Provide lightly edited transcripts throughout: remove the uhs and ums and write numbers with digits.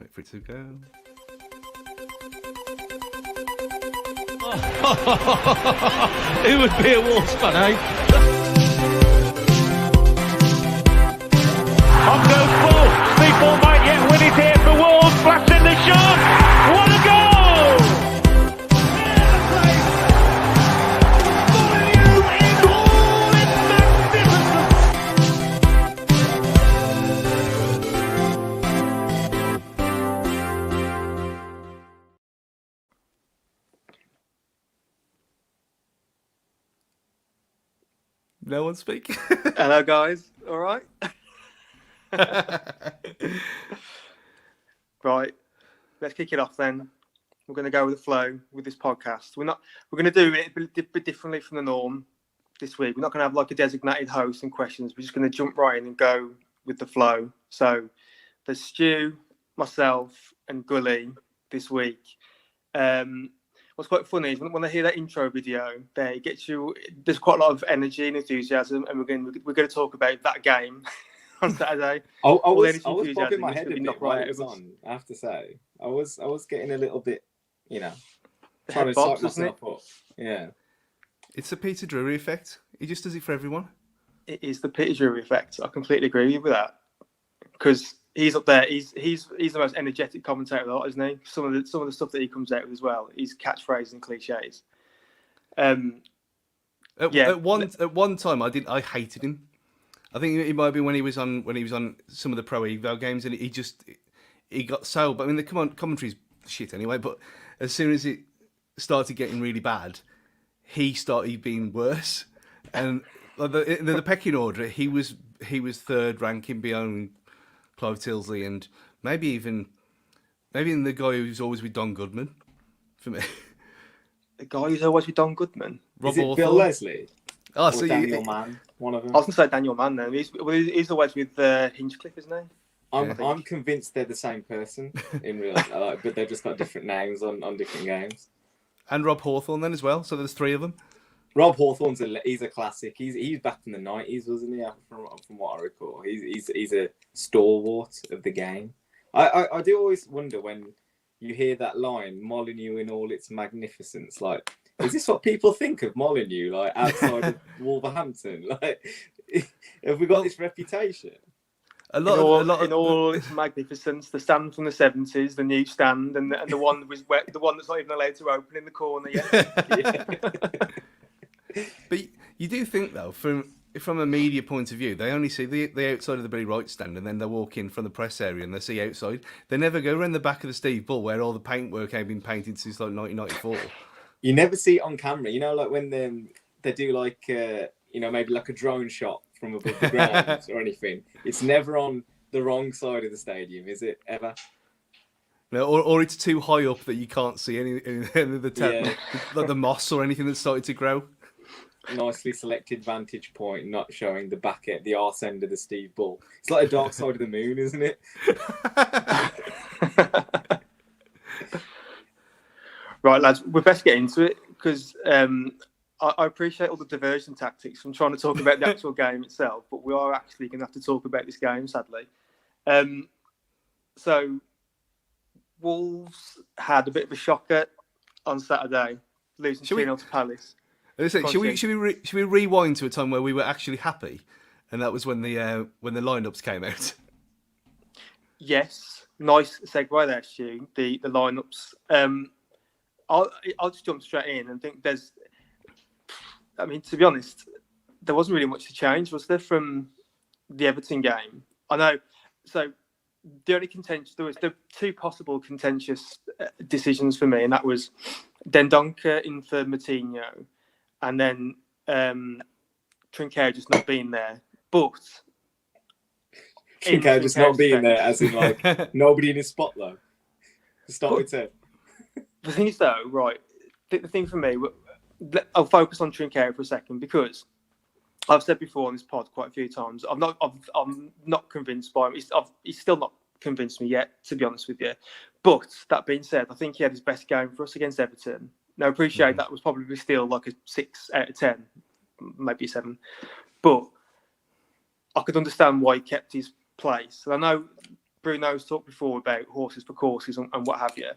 Wait for it to go. Who would be a Wolves fan, eh? On goes Bull. People might yet win it here for Wolves. Blasting the shot. What a goal! No one speak. Hello, guys. All right. Right. Let's kick it off then. We're going to go with the flow with this podcast. We're going to do it a bit differently from the norm this week. We're not going to have like a designated host and questions. We're just going to jump right in and go with the flow. So there's Stu, myself, and Gully this week. What's quite funny is when I hear that intro video, there it gets you. There's quite a lot of energy and enthusiasm, and we're going to talk about that game on Saturday. I was bobbing my head a bit while it was on. I have to say, I was getting a little bit, trying to psych myself up. Yeah, it's the Peter Drury effect. He just does it for everyone. It is the Peter Drury effect. I completely agree with that because he's up there. He's the most energetic commentator of the lot, isn't he? Some of the stuff that he comes out with as well. His catchphrases and cliches. At one time, I hated him. I think it might be when he was on some of the Pro Evo games, and he got so. But I mean, the commentary's shit anyway. But as soon as it started getting really bad, he started being worse. And the pecking order, he was third ranking behind Clive Tilsley, and maybe even the guy who's always with Don Goodman for me. The guy who's always with Don Goodman. Is it Bill Leslie? Oh, or Daniel Mann, one of them. I was going to say Daniel Mann then. He's always with Hinchcliffe, isn't he? I'm convinced they're the same person in real life, but they've just got different names on different games. And Rob Hawthorne then as well, so there's three of them. Rob Hawthorne's he's a classic. He's back in the 90s, wasn't he? From what I recall, he's a stalwart of the game. I do always wonder when you hear that line, Molineux in all its magnificence. Like, is this what people think of Molineux? Like outside of Wolverhampton, like have we got this reputation? In all its magnificence, the stand from the 70s, the new stand, and the one the one that's not even allowed to open in the corner yet. But you do think, though, from a media point of view, they only see the outside of the Billy Wright stand, and then they walk in from the press area and they see outside. They never go around the back of the Steve Bull where all the paintwork had been painted since like 1994. You never see it on camera. Like when they do like maybe like a drone shot from above the ground or anything. It's never on the wrong side of the stadium, is it ever? No, or it's too high up that you can't see any of like the moss or anything that's started to grow. Nicely selected vantage point, not showing the back end, the arse end of the Steve Bull. It's like a dark side of the moon, isn't it? Right, lads, we best get into it because I appreciate all the diversion tactics from trying to talk about the actual game itself, but we are actually going to have to talk about this game, sadly. So, Wolves had a bit of a shocker on Saturday, losing 2-0 to Palace. Should we rewind to a time where we were actually happy, and that was when the lineups came out? Yes, nice segue there, Stu. The lineups. I'll just jump straight in and think to be honest, there wasn't really much to change, was there, from the Everton game? I know. So the only there were two possible contentious decisions for me, and that was Dendoncker in for Moutinho, and then Trinquet just not being there. But Trinquet just not being there, as in like nobody in his spot though. To start with 10. The thing is, though, right? The thing for me, I'll focus on Trinquet for a second because I've said before on this pod quite a few times. I'm not convinced by him. He's still not convinced me yet, to be honest with you. But that being said, I think he had his best game for us against Everton. Now, I appreciate that was probably still like a 6 out of 10, maybe 7. But I could understand why he kept his place. And I know Bruno's talked before about horses for courses and what have you.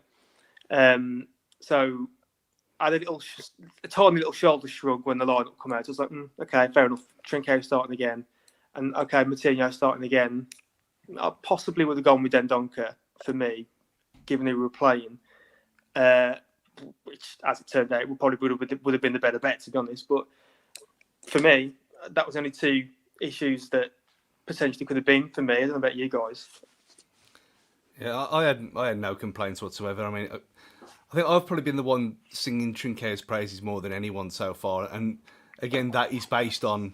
So I had a tiny little shoulder shrug when the lineup come out. I was like, okay, fair enough. Trincao starting again, and okay, Moutinho starting again. I possibly would have gone with Dendoncker for me, given who we were playing. Which, as it turned out, probably would have been the better bet, to be honest. But for me, that was only two issues that potentially could have been for me. I don't know about you guys. Yeah, I had no complaints whatsoever. I mean, I think I've probably been the one singing Trincao's praises more than anyone so far. And again, that is based on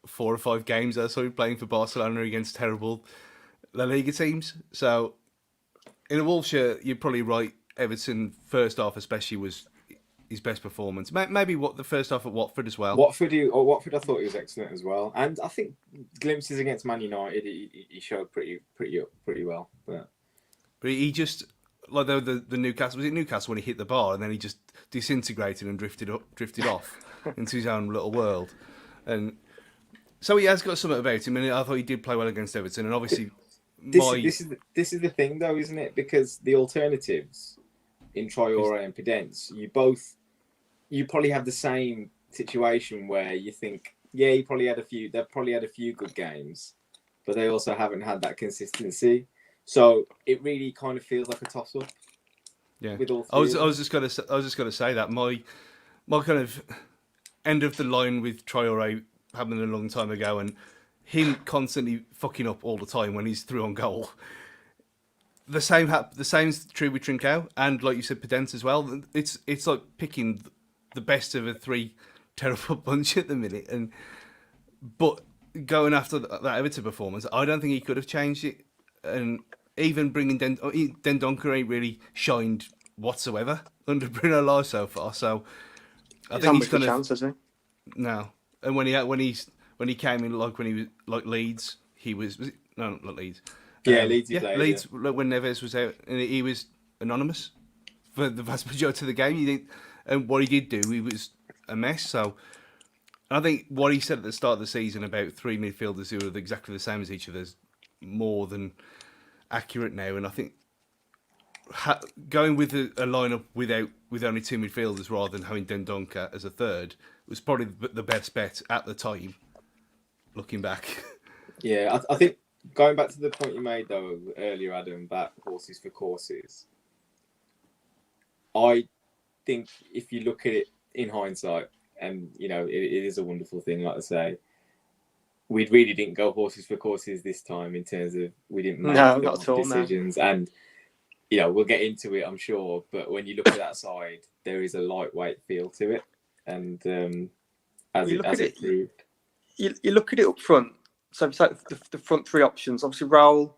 4 or 5 games I saw him playing for Barcelona against terrible La Liga teams. So in a Wolves shirt, you're probably right. Everton first half especially was his best performance. Maybe the first half at Watford as well. Watford I thought he was excellent as well. And I think glimpses against Man United, he showed pretty well. But he just, like the Newcastle, was it Newcastle when he hit the bar and then he just disintegrated and drifted off into his own little world. And so he has got something about him, and I thought he did play well against Everton. And obviously, this is the thing though, isn't it? Because the alternatives in Traore and Pedence, you probably have the same situation where you think, yeah, they've probably had a few good games, but they also haven't had that consistency. So it really kind of feels like a toss-up. Yeah, with all I was just gonna say that my kind of end of the line with Traore happened a long time ago, and him constantly fucking up all the time when he's through on goal. The same's true with Trincao, and like you said, Pedence as well. It's like picking the best of a 3 terrible bunch at the minute, but going after that Everton performance, I don't think he could have changed it. And even bringing Dendoncker ain't really shined whatsoever under Bruno Lage so far. So I think he's gonna chance, has he? No. And when he came in, like when he was like Leeds, he was it? No, not Leeds. Leeds. Leeds. Yeah. When Neves was out, and he was anonymous for the vast majority of the game. And what he did do, he was a mess. So I think what he said at the start of the season about 3 midfielders who are exactly the same as each other is more than accurate now. And I think going with a lineup with only 2 midfielders rather than having Dendoncker as a third was probably the best bet at the time. Looking back, yeah, I think going back to the point you made though earlier, Adam, about horses for courses. I think if you look at it in hindsight, and you know it is a wonderful thing, like I say, we really didn't go horses for courses this time in terms of we didn't make not at all, decisions, and you know we'll get into it, I'm sure. But when you look at that side, there is a lightweight feel to it, and as it proved. You look at it up front. So if you take the front 3 options, obviously Raul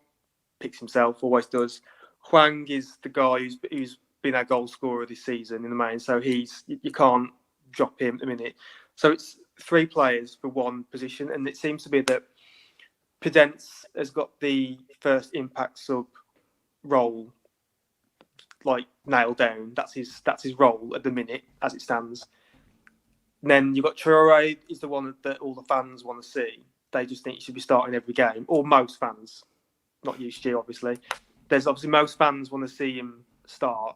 picks himself, always does. Hwang is the guy who's been our goal scorer this season in the main, so you can't drop him at the minute. So it's 3 players for 1 position, and it seems to be that Pedence has got the first impact sub role like nailed down. That's his role at the minute as it stands. And then you've got Traore is the one that all the fans want to see. They just think he should be starting every game, or most fans, not you, Stu, obviously. There's obviously most fans want to see him start.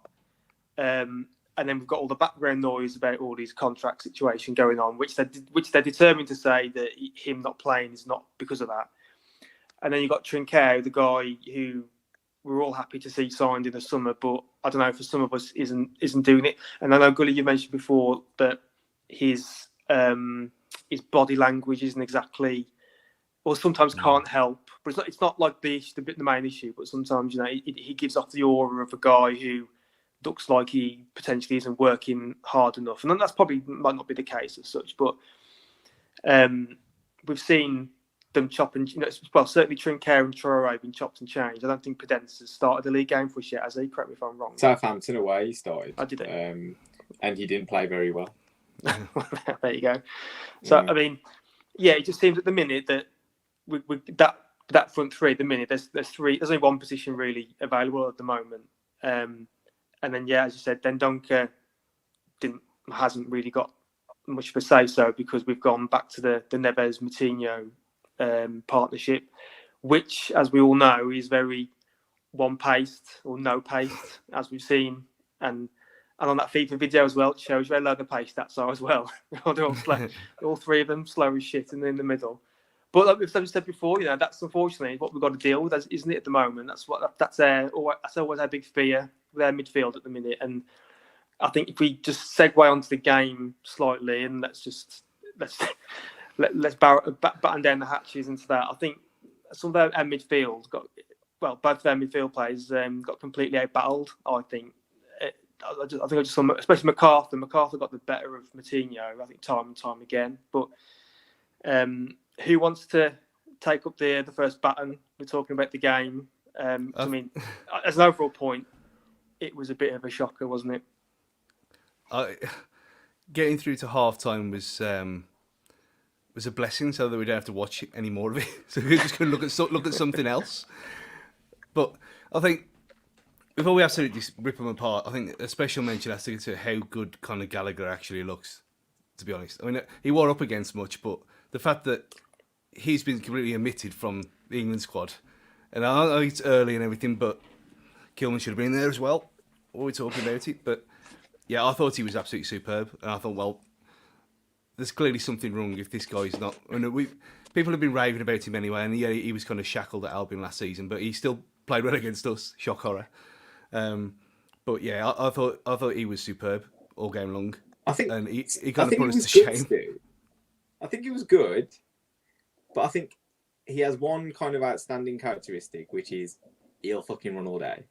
And then we've got all the background noise about all these contract situation going on, which they're determined to say that him not playing is not because of that. And then you've got Trincao, the guy who we're all happy to see signed in the summer, but I don't know, for some of us isn't doing it. And I know, Gully, you mentioned before that his body language isn't exactly, or sometimes can't help. But it's not like the main issue. But sometimes he gives off the aura of a guy who looks like he potentially isn't working hard enough, and then that's probably might not be the case as such. But we've seen them chopping. Well, certainly Trincao and Traore have been chopped and changed. I don't think Pedence has started the league game for us yet, has he? Correct me if I'm wrong. Southampton away, he started. I did it, and he didn't play very well. There you go. So I mean, yeah, it just seems at the minute that we that front 3 at the minute there's only 1 position really available at the moment. And then, yeah, as you said, Dendoncker hasn't really got much of a say-so because we've gone back to the Neves-Moutinho partnership, which, as we all know, is very one paced or no paced, as we've seen, and on that FIFA video as well, it shows you how low the pace stats are as well. They're all slow, all three of them slow as shit, and in the middle. But like we've said before, that's unfortunately what we've got to deal with, isn't it? At the moment, that's always our big fear with our midfield at the minute. And I think if we just segue onto the game slightly, and let's batten down the hatches into that. I think some of our midfield both of our midfield players got completely outbattled. I think I just saw, especially McArthur. McArthur got the better of Moutinho, I think, time and time again. But who wants to take up the first baton? We're talking about the game. I mean, as an overall point, it was a bit of a shocker, wasn't it? Getting through to half time was a blessing, so that we don't have to watch any more of it. So we're just going to look at something else. But I think before we absolutely rip them apart, I think a special mention has to go to how good Conor Gallagher actually looks. To be honest, I mean, he wore up against much, but the fact that he's been completely omitted from the England squad, and I know it's early and everything, but Kilman should have been there as well. We're talking about it, but yeah, I thought he was absolutely superb, and I thought, well, there's clearly something wrong if this guy's not. I mean, people have been raving about him anyway, and he was kind of shackled at Albion last season, but he still played well against us. Shock horror. But yeah, I thought he was superb all game long. I think, and he kind of put us to shame. I think he was good, but I think he has one kind of outstanding characteristic, which is he'll fucking run all day.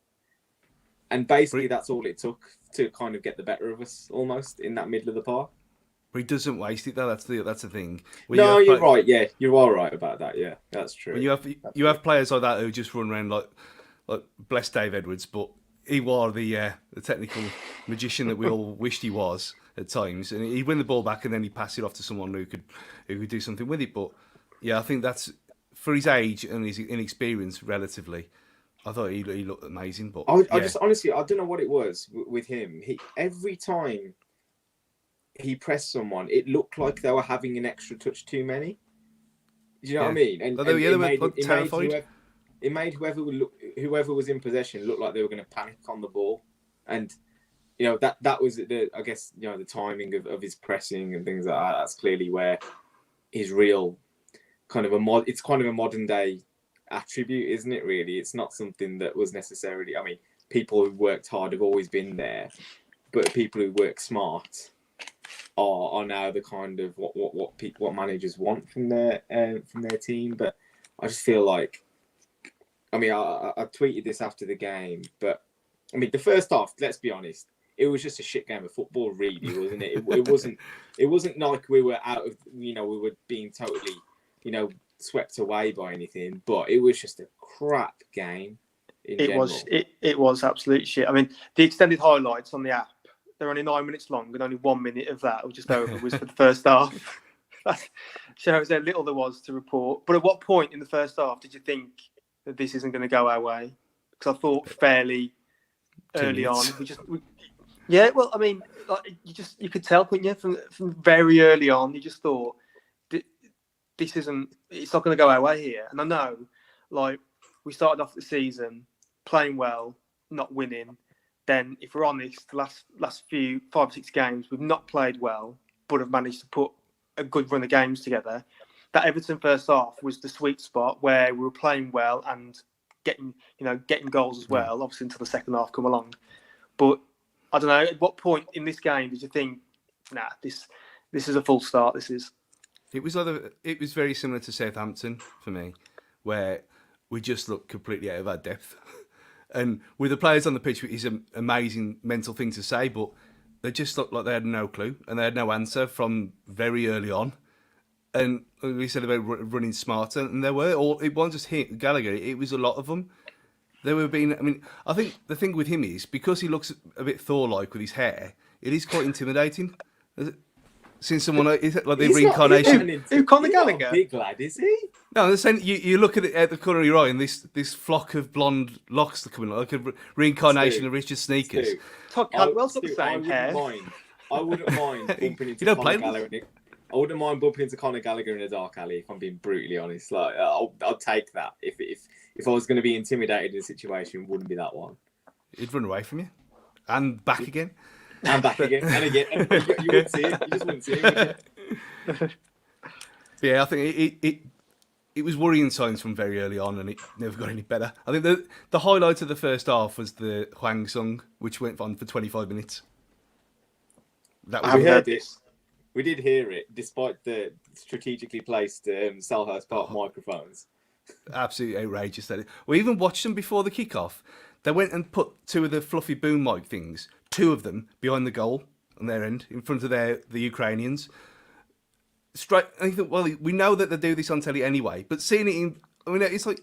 And basically, that's all it took to kind of get the better of us, almost, in that middle of the park. But he doesn't waste it, though. That's the thing. You're right. Yeah, you are right about that. Yeah, that's true. When you have players like that who just run around like bless Dave Edwards, but he was the technical magician that we all wished he was at times, and he'd win the ball back and then he'd pass it off to someone who could do something with it. But yeah, I think that's for his age and his inexperience relatively. I thought he looked amazing, but I just honestly, I don't know what it was with him. Every time he pressed someone, it looked like they were having an extra touch too many. Do you know what I mean? And they were terrified. It made whoever was in possession look like they were going to panic on the ball, and that was the timing of his pressing and things like that. That's clearly where his real it's kind of a modern day attribute, isn't it? Really, it's not something that was necessarily. I mean, people who worked hard have always been there, but people who work smart are now the kind of what managers want from their team. But I just feel like, I mean, I tweeted this after the game, but I mean, the first half, let's be honest, it was just a shit game of football, really, wasn't it? It wasn't like we were out of, we were being totally, swept away by anything, but it was just a crap game. It was absolute shit. I mean, the extended highlights on the app, they're only 9 minutes long, and only 1 minute of that, or just over, was for the first half. That shows how little there was to report. But at what point in the first half did you think that this isn't going to go our way? Because I thought fairly early on, well, I mean, like, you could tell, couldn't you, from very early on, you just thought it's not going to go our way here. And I know, like, we started off the season playing well, not winning. Then, if we're honest, the last few 5 or 6 games, we've not played well, but have managed to put a good run of games together. That Everton first half was the sweet spot where we were playing well and getting goals as well. Obviously, until the second half come along. But I don't know, at what point in this game did you think, this is a full start? It was very similar to Southampton for me, where we just looked completely out of our depth. And with the players on the pitch, it's an amazing mental thing to say, but they just looked like they had no clue and they had no answer from very early on. And we said about running smarter, and it wasn't just him, Gallagher, it was a lot of them. They were being, I mean, I think the thing with him is, because he looks a bit Thor-like with his hair, it is quite intimidating. Since someone, is it like the reincarnation? Who Conor Gallagher? Big lad, is he? No, I'm saying you look at it at the corner of your eye, and this flock of blonde locks that come in, like a reincarnation of Richard Sneakers. Todd Cantwell's got the same hair. I wouldn't mind bumping into Conor Gallagher. I wouldn't mind bumping into Conor Gallagher in a dark alley, if I'm being brutally honest. Like, I'll take that. If if I was going to be intimidated in a situation, it wouldn't be that one. He'd run away from you, and back again, and back again, and again. And you wouldn't see it. You just wouldn't see it. Yeah, I think it was worrying signs from very early on, and it never got any better. I think the highlight of the first half was the Huang song, which went on for 25 minutes. That was We heard this. We did hear it, despite the strategically placed SelHURT Park microphones. Absolutely outrageous. We even watched them before the kickoff. They went and put two of the fluffy boom mic things, two of them behind the goal on their end, in front of the Ukrainians. Straight, and you think, well, we know that they do this on telly anyway, but seeing it it's like,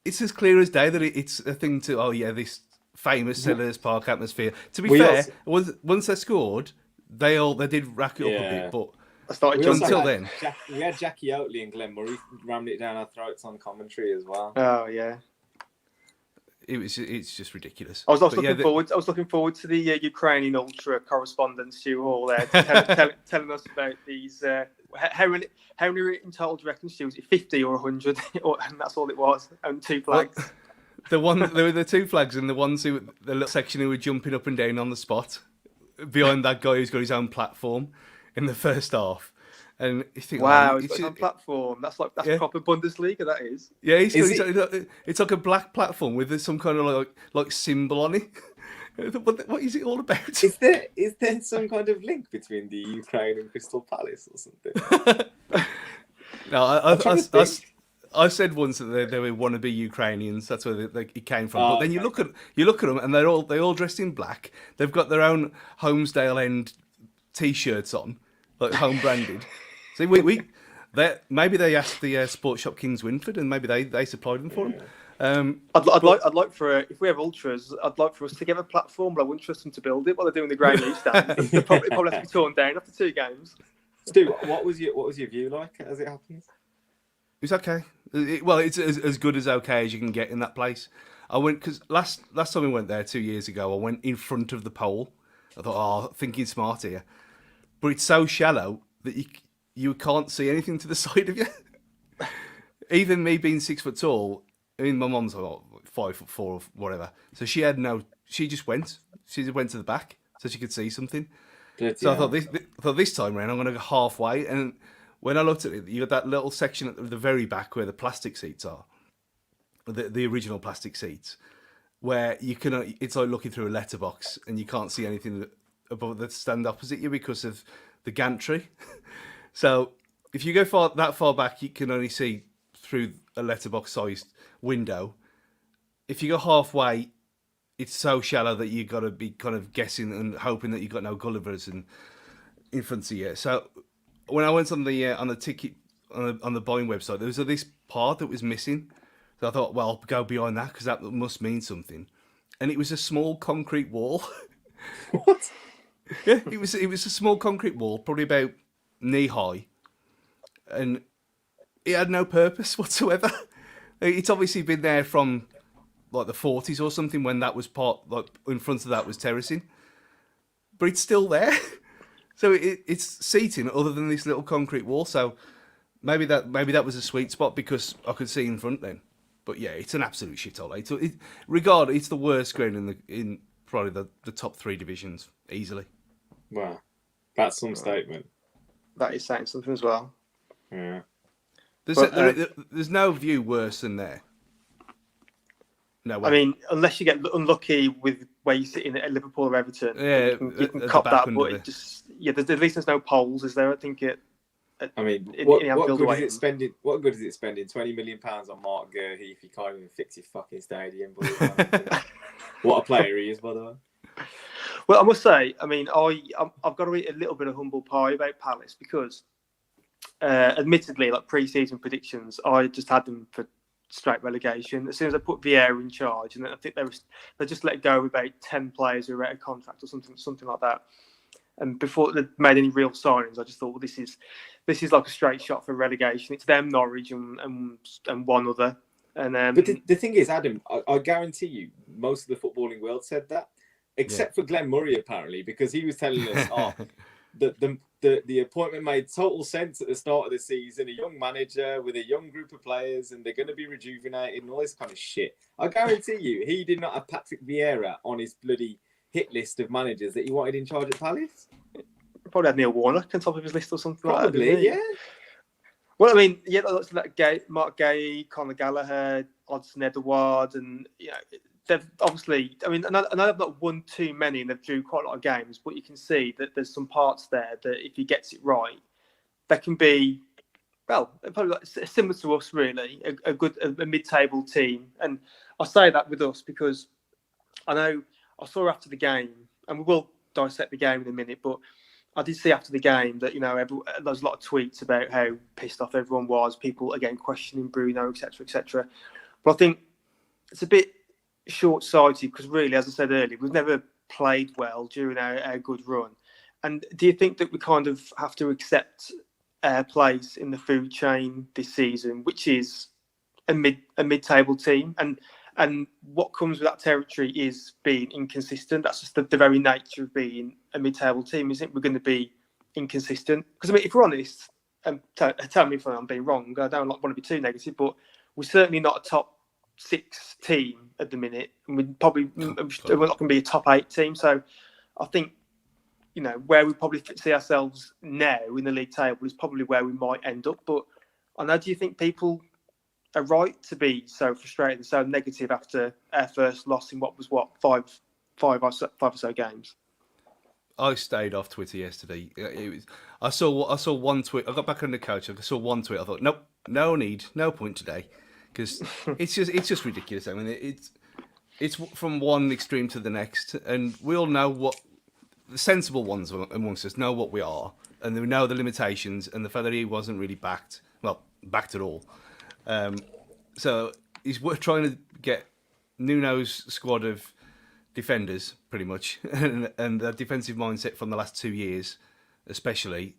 it's as clear as day that it's a thing to, this famous SelHURT Park atmosphere. To be fair, once they scored, they did rack it up a bit, but I started until then. We had Jackie Oatley and Glenn Murray rammed it down our throats on commentary as well. Oh yeah. It's just ridiculous. I was looking forward to the Ukrainian ultra correspondent Stu Hall there telling us about these. How many Untitled do you reckon, Stu? Was it 50 or 100? And that's all it was. And two flags. There were the two flags, and the ones the little section who were jumping up and down on the spot behind that guy who's got his own platform in the first half. And you think, wow, he's got a platform. That's proper Bundesliga. That is. Yeah, it's like a black platform with some kind of like symbol on it. What is it all about? Is there some kind of link between the Ukraine and Crystal Palace or something? No, I said once that they were wannabe Ukrainians. That's where it came from. But then you look at them, and they all dressed in black. They've got their own Homesdale End T-shirts on, like home branded. See, maybe they asked the Sports Shop Kings Winford, and maybe they supplied them for them. I'd like for if we have ultras, I'd like for us to give a platform, but I wouldn't trust them to build it while they're doing the Grey News stand. They'll probably have to be torn down after 2 games. Stu, what was your view like as it happens? It's okay. It's as good as okay as you can get in that place. I went because last time we went there 2 years ago, I went in front of the pole. I thought, thinking smart here, but it's so shallow that you can't see anything to the side of you. Even me being 6 foot tall, I mean, my mum's like 5'4" or whatever, so she just went to the back so she could see something. So I thought this time around I'm going to go halfway, and when I looked at it, you got that little section at the very back where the plastic seats are, the original plastic seats, where it's like looking through a letterbox and you can't see anything above the stand opposite you because of the gantry. So if you go that far back, you can only see through a letterbox-sized window. If you go halfway, it's so shallow that you got to be kind of guessing and hoping that you've got no Gullivers in front of you. So when I went on the ticket on the buying website, there was this part that was missing. So I thought, well, I'll go behind that because that must mean something. And it was a small concrete wall. What? Yeah, it was a small concrete wall, probably about knee high, and it had no purpose whatsoever. It's obviously been there from like the 40s or something, when that was in front of that was terracing, but it's still there. So it's seating other than this little concrete wall. So maybe that was a sweet spot because I could see in front then. But yeah, it's an absolute shithole. It's the worst ground in probably the top 3 divisions easily. Wow, that's some statement. That is saying something as well. Yeah. There's no view worse than there. No way. I mean, unless you get unlucky with where you sit in at Liverpool or Everton, yeah, you can cop that. But at least there's no poles, is there? I think it. What good is it spending £20 million on Mark Gurhey if you can't even fix your fucking stadium? What a player he is, by the way. Well, I must say, I mean, I've got to eat a little bit of humble pie about Palace because, admittedly, like pre-season predictions, I just had them for straight relegation. As soon as I put Vieira in charge, and then I think they just let go of about 10 players who were out of contract or something like that. And before they made any real signings, I just thought, well, this is like a straight shot for relegation. It's them, Norwich, and one other. And but the thing is, Adam, I guarantee you, most of the footballing world said that, except for Glenn Murray apparently, because he was telling us, the appointment made total sense at the start of the season. A young manager with a young group of players, and they're going to be rejuvenated and all this kind of shit. I guarantee you, he did not have Patrick Vieira on his bloody hit list of managers that he wanted in charge at Palace. Probably had Neil Warnock on top of his list or something like that. Probably, yeah. Well, I mean, yeah, lots of that Mark Gay, Conor Gallagher, Odsonne Edouard, and they've obviously. I mean, I know they've not won too many, and they've drew quite a lot of games, but you can see that there's some parts there that if he gets it right, they can be, well, probably similar to us, really, a mid-table team. And I say that with us because I know I saw after the game, and we will dissect the game in a minute, but I did see after the game that, there was a lot of tweets about how pissed off everyone was, people, again, questioning Bruno, etc., etc. But I think it's a bit short-sighted because really, as I said earlier, we've never played well during our good run. And do you think that we kind of have to accept our place in the food chain this season, which is a mid-table team? And what comes with that territory is being inconsistent. That's just the very nature of being a mid-table team, isn't it? We're going to be inconsistent. Because, I mean, if we're honest, and tell me if I'm being wrong, I don't want to be too negative, but we're certainly not a top 6 team at the minute. And we're not going to be a top 8 team. So I think, where we probably see ourselves now in the league table is probably where we might end up. But I know, do you think people are right to be so frustrated and so negative after our first loss in what was five or so games? I stayed off Twitter yesterday. I saw one tweet. I got back on the couch. I saw one tweet. I thought, nope, no point today, because it's just ridiculous. I mean, it's from one extreme to the next, and we all know what the sensible ones amongst us know what we are, and we know the limitations, and the fact that he wasn't really backed at all. So he's trying to get Nuno's squad of defenders, pretty much, and the defensive mindset from the last 2 years, especially,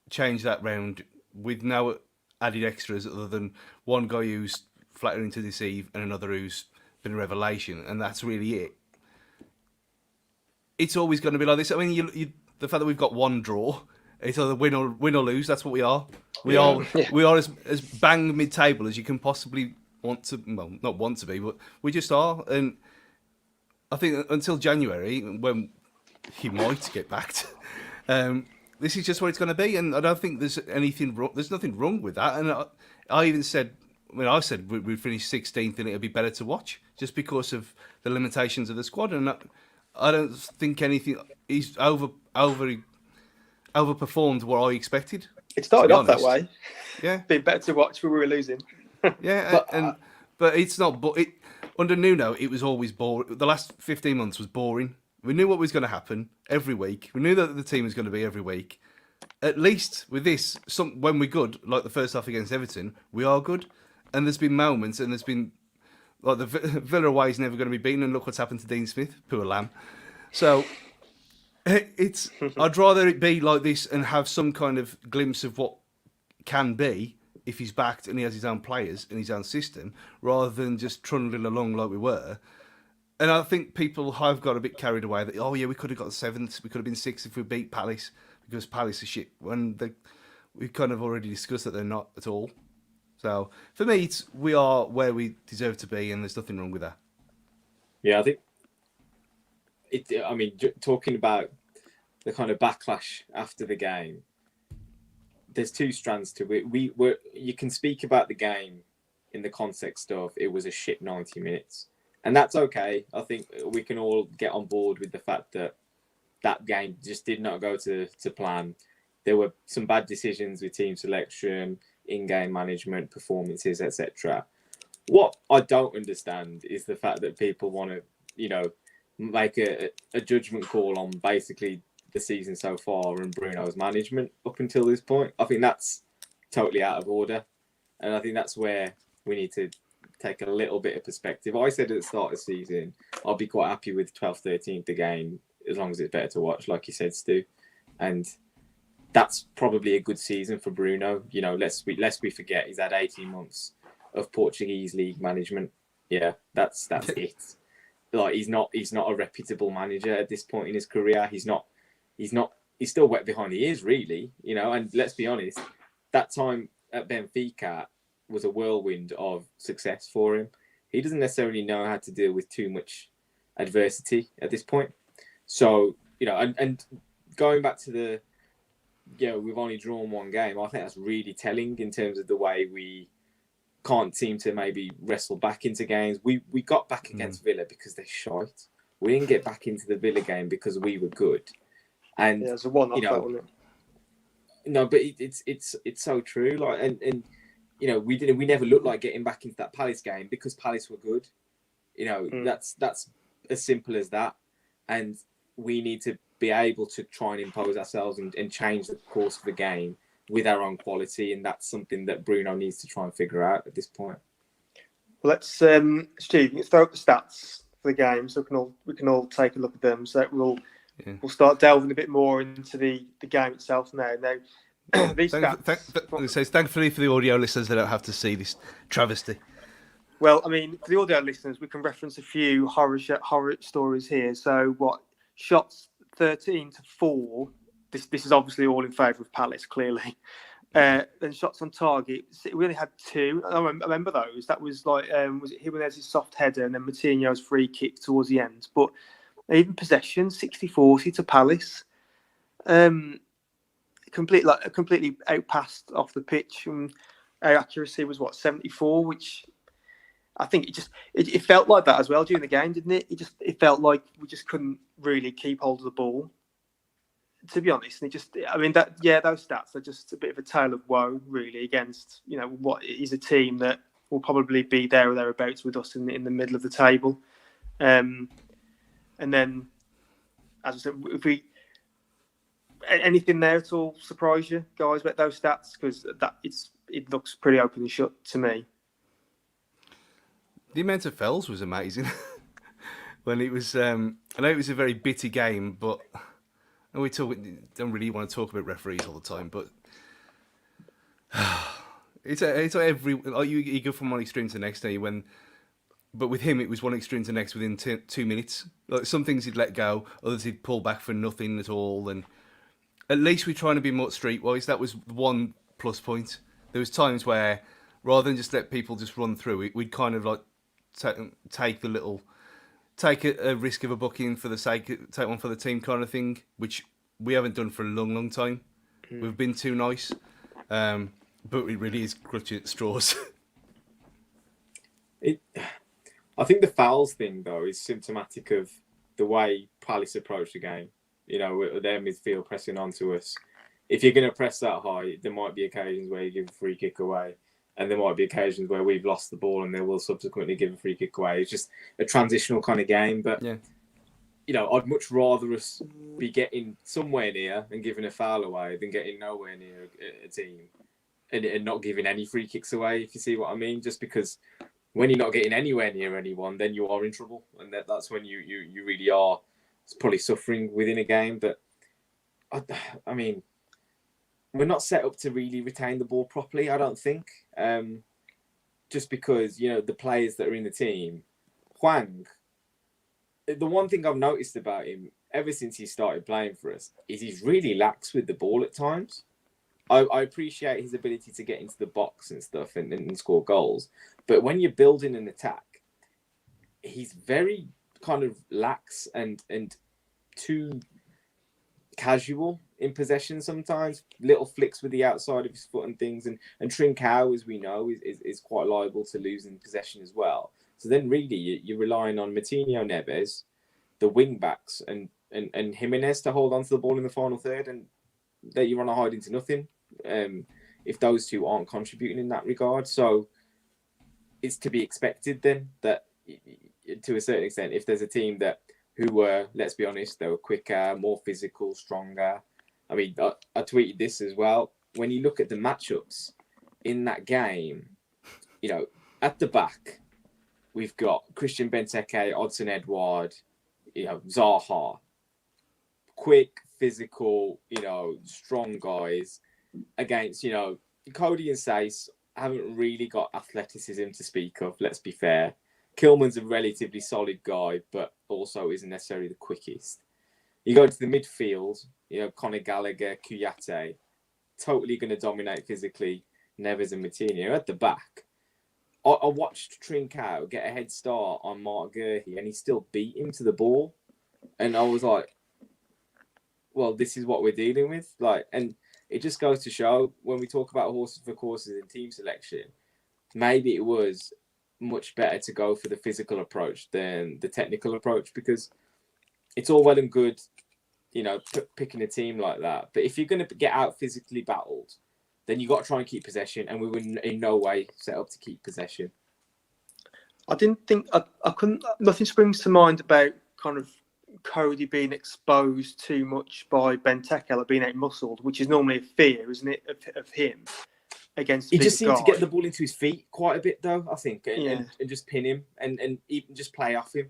change that round with no added extras other than one guy who's flattering to deceive and another who's been a revelation, and that's really it. It's always going to be like this. I mean, the fact that we've got one draw, it's either win or lose. That's what we are. We are as bang mid-table as you can possibly want to. Well, not want to be, but we just are. And I think until January, when he might get backed, this is just what it's going to be. And I don't think there's anything wrong. There's nothing wrong with that. And I even said, I said we'd finish 16th and it'd be better to watch just because of the limitations of the squad. And I don't think anything. He's overperformed what I expected. It started off that way. Yeah, being better to watch when we were losing. Yeah, but it's not. But under Nuno, it was always boring. The last 15 months was boring. We knew what was going to happen every week. We knew that the team was going to be every week. At least with this, when we're good, like the first half against Everton, we are good. And there's been moments, and there's been like the Villa away is never going to be beaten. And look what's happened to Dean Smith, poor lamb. So I'd rather it be like this and have some kind of glimpse of what can be if he's backed and he has his own players and his own system, rather than just trundling along like we were. And I think people have got a bit carried away that, oh yeah, we could have got 7th, we could have been 6th if we beat Palace, because Palace is shit. When we've kind of already discussed that they're not at all. So for me, we are where we deserve to be, and there's nothing wrong with that. Yeah, I think talking about the kind of backlash after the game, there's 2 strands to it. You can speak about the game in the context of it was a shit 90 minutes, and that's okay. I think we can all get on board with the fact that that game just did not go to plan. There were some bad decisions with team selection, in-game management, performances, etc. What I don't understand is the fact that people want to, make a judgment call on basically the season so far and Bruno's management up until this point. I think that's totally out of order, and I think that's where we need to take a little bit of perspective. I said at the start of the season, I'll be quite happy with 12th, 13th again, as long as it's better to watch, like you said, Stu. And that's probably a good season for Bruno. Lest we forget, he's had 18 months of Portuguese league management. Yeah, that's it. Like he's not a reputable manager at this point in his career. He's not he's still wet behind the ears, really, you know. And let's be honest, that time at Benfica was a whirlwind of success for him. He doesn't necessarily know how to deal with too much adversity at this point. So, you know, and going back to the, we've only drawn one game, I think that's really telling in terms of the way we can't seem to maybe wrestle back into games. We got back against Villa because they're shite. We didn't get back into the Villa game because we were good. And it's a one-off, wasn't it? No, but it's so true. Like, and you know, we never looked like getting back into that Palace game because Palace were good. You know, that's as simple as that. And we need to be able to try and impose ourselves and change the course of the game with our own quality, and that's something that Bruno needs to try and figure out at this point. Well, let's Steve, let's throw up the stats for the game so we can all take a look at them. So we'll start delving a bit more into the game itself now. Now, these stats. So thankfully for the audio listeners, they don't have to see this travesty. Well, I mean, for the audio listeners, we can reference a few horror stories here. So, shots 13-4. This is obviously all in favour of Palace, clearly. Then shots on target, we only had 2. I remember those. That was like, was it Jimenez's soft header and then Moutinho's free kick towards the end. But even possession, 60-40 to Palace. Completely outpassed off the pitch. And our accuracy was 74, which I think it felt like that as well during the game, didn't it? It felt like we just couldn't really keep hold of the ball, to be honest. And those stats are just a bit of a tale of woe, really, against, you know, what is a team that will probably be there or thereabouts with us in the middle of the table. And then, as I said, if we anything there at all surprise you guys about those stats? Because it looks pretty open and shut to me. The amount of fouls was amazing. When it was, I know it was a very bitty game, but don't really want to talk about referees all the time, but it's you go from one extreme to the next day but with him it was one extreme to the next within 2 minutes. Like, some things he'd let go, others he'd pull back for nothing at all, and at least we're trying to be more streetwise. That was one plus point. There was times where rather than just let people just run through it, we'd kind of like take a risk of a booking for the sake, take one for the team kind of thing, which we haven't done for a long, long time. We've been too nice, but it really is clutching at straws. I think the fouls thing, though, is symptomatic of the way Palace approach the game. You know, with their midfield pressing onto us. If you're going to press that high, there might be occasions where you give a free kick away, and there might be occasions where we've lost the ball and they will subsequently give a free kick away. It's just a transitional kind of game. But, you know, I'd much rather us be getting somewhere near and giving a foul away than getting nowhere near a team and not giving any free kicks away, if you see what I mean. Just because when you're not getting anywhere near anyone, then you are in trouble. And that's when you really are probably suffering within a game. But, I mean, we're not set up to really retain the ball properly, I don't think. Just because, you know, the players that are in the team, Hwang, the one thing I've noticed about him ever since he started playing for us is he's really lax with the ball at times. I appreciate his ability to get into the box and stuff and score goals. But when you're building an attack, he's very kind of lax and too casual in possession sometimes. Little flicks with the outside of his foot and things. And Trincao, as we know, is quite liable to losing possession as well. So then really you're relying on Moutinho, Neves, the wing-backs and Jimenez to hold on to the ball in the final third, and that you run a hide into nothing if those two aren't contributing in that regard. So it's to be expected then that, to a certain extent, if there's a team who were, let's be honest, they were quicker, more physical, stronger. I mean, I tweeted this as well. When you look at the matchups in that game, you know, at the back, we've got Christian Benteke, Odsonne Edouard, you know, Zaha. Quick, physical, you know, strong guys against, you know, Cody and Sace haven't really got athleticism to speak of, let's be fair. Kilman's a relatively solid guy, but also isn't necessarily the quickest. You go to the midfield, Conor Gallagher, Kouyaté, totally going to dominate physically. Neves and Matinho at the back. I watched Trincao get a head start on Mark Guehi, and he still beat him to the ball. And I was like, well, this is what we're dealing with. And it just goes to show, when we talk about horses for courses and team selection, maybe it was much better to go for the physical approach than the technical approach, because it's all well and good, picking a team like that. But if you're going to get out physically battled, then you got to try and keep possession, and we were in no way set up to keep possession. I didn't think I couldn't. Nothing springs to mind about kind of Cody being exposed too much by Benteke, like being out-muscled, which is normally a fear, isn't it, of him against. He just seemed to get the ball into his feet quite a bit, though. I think, and just pin him and even just play off him,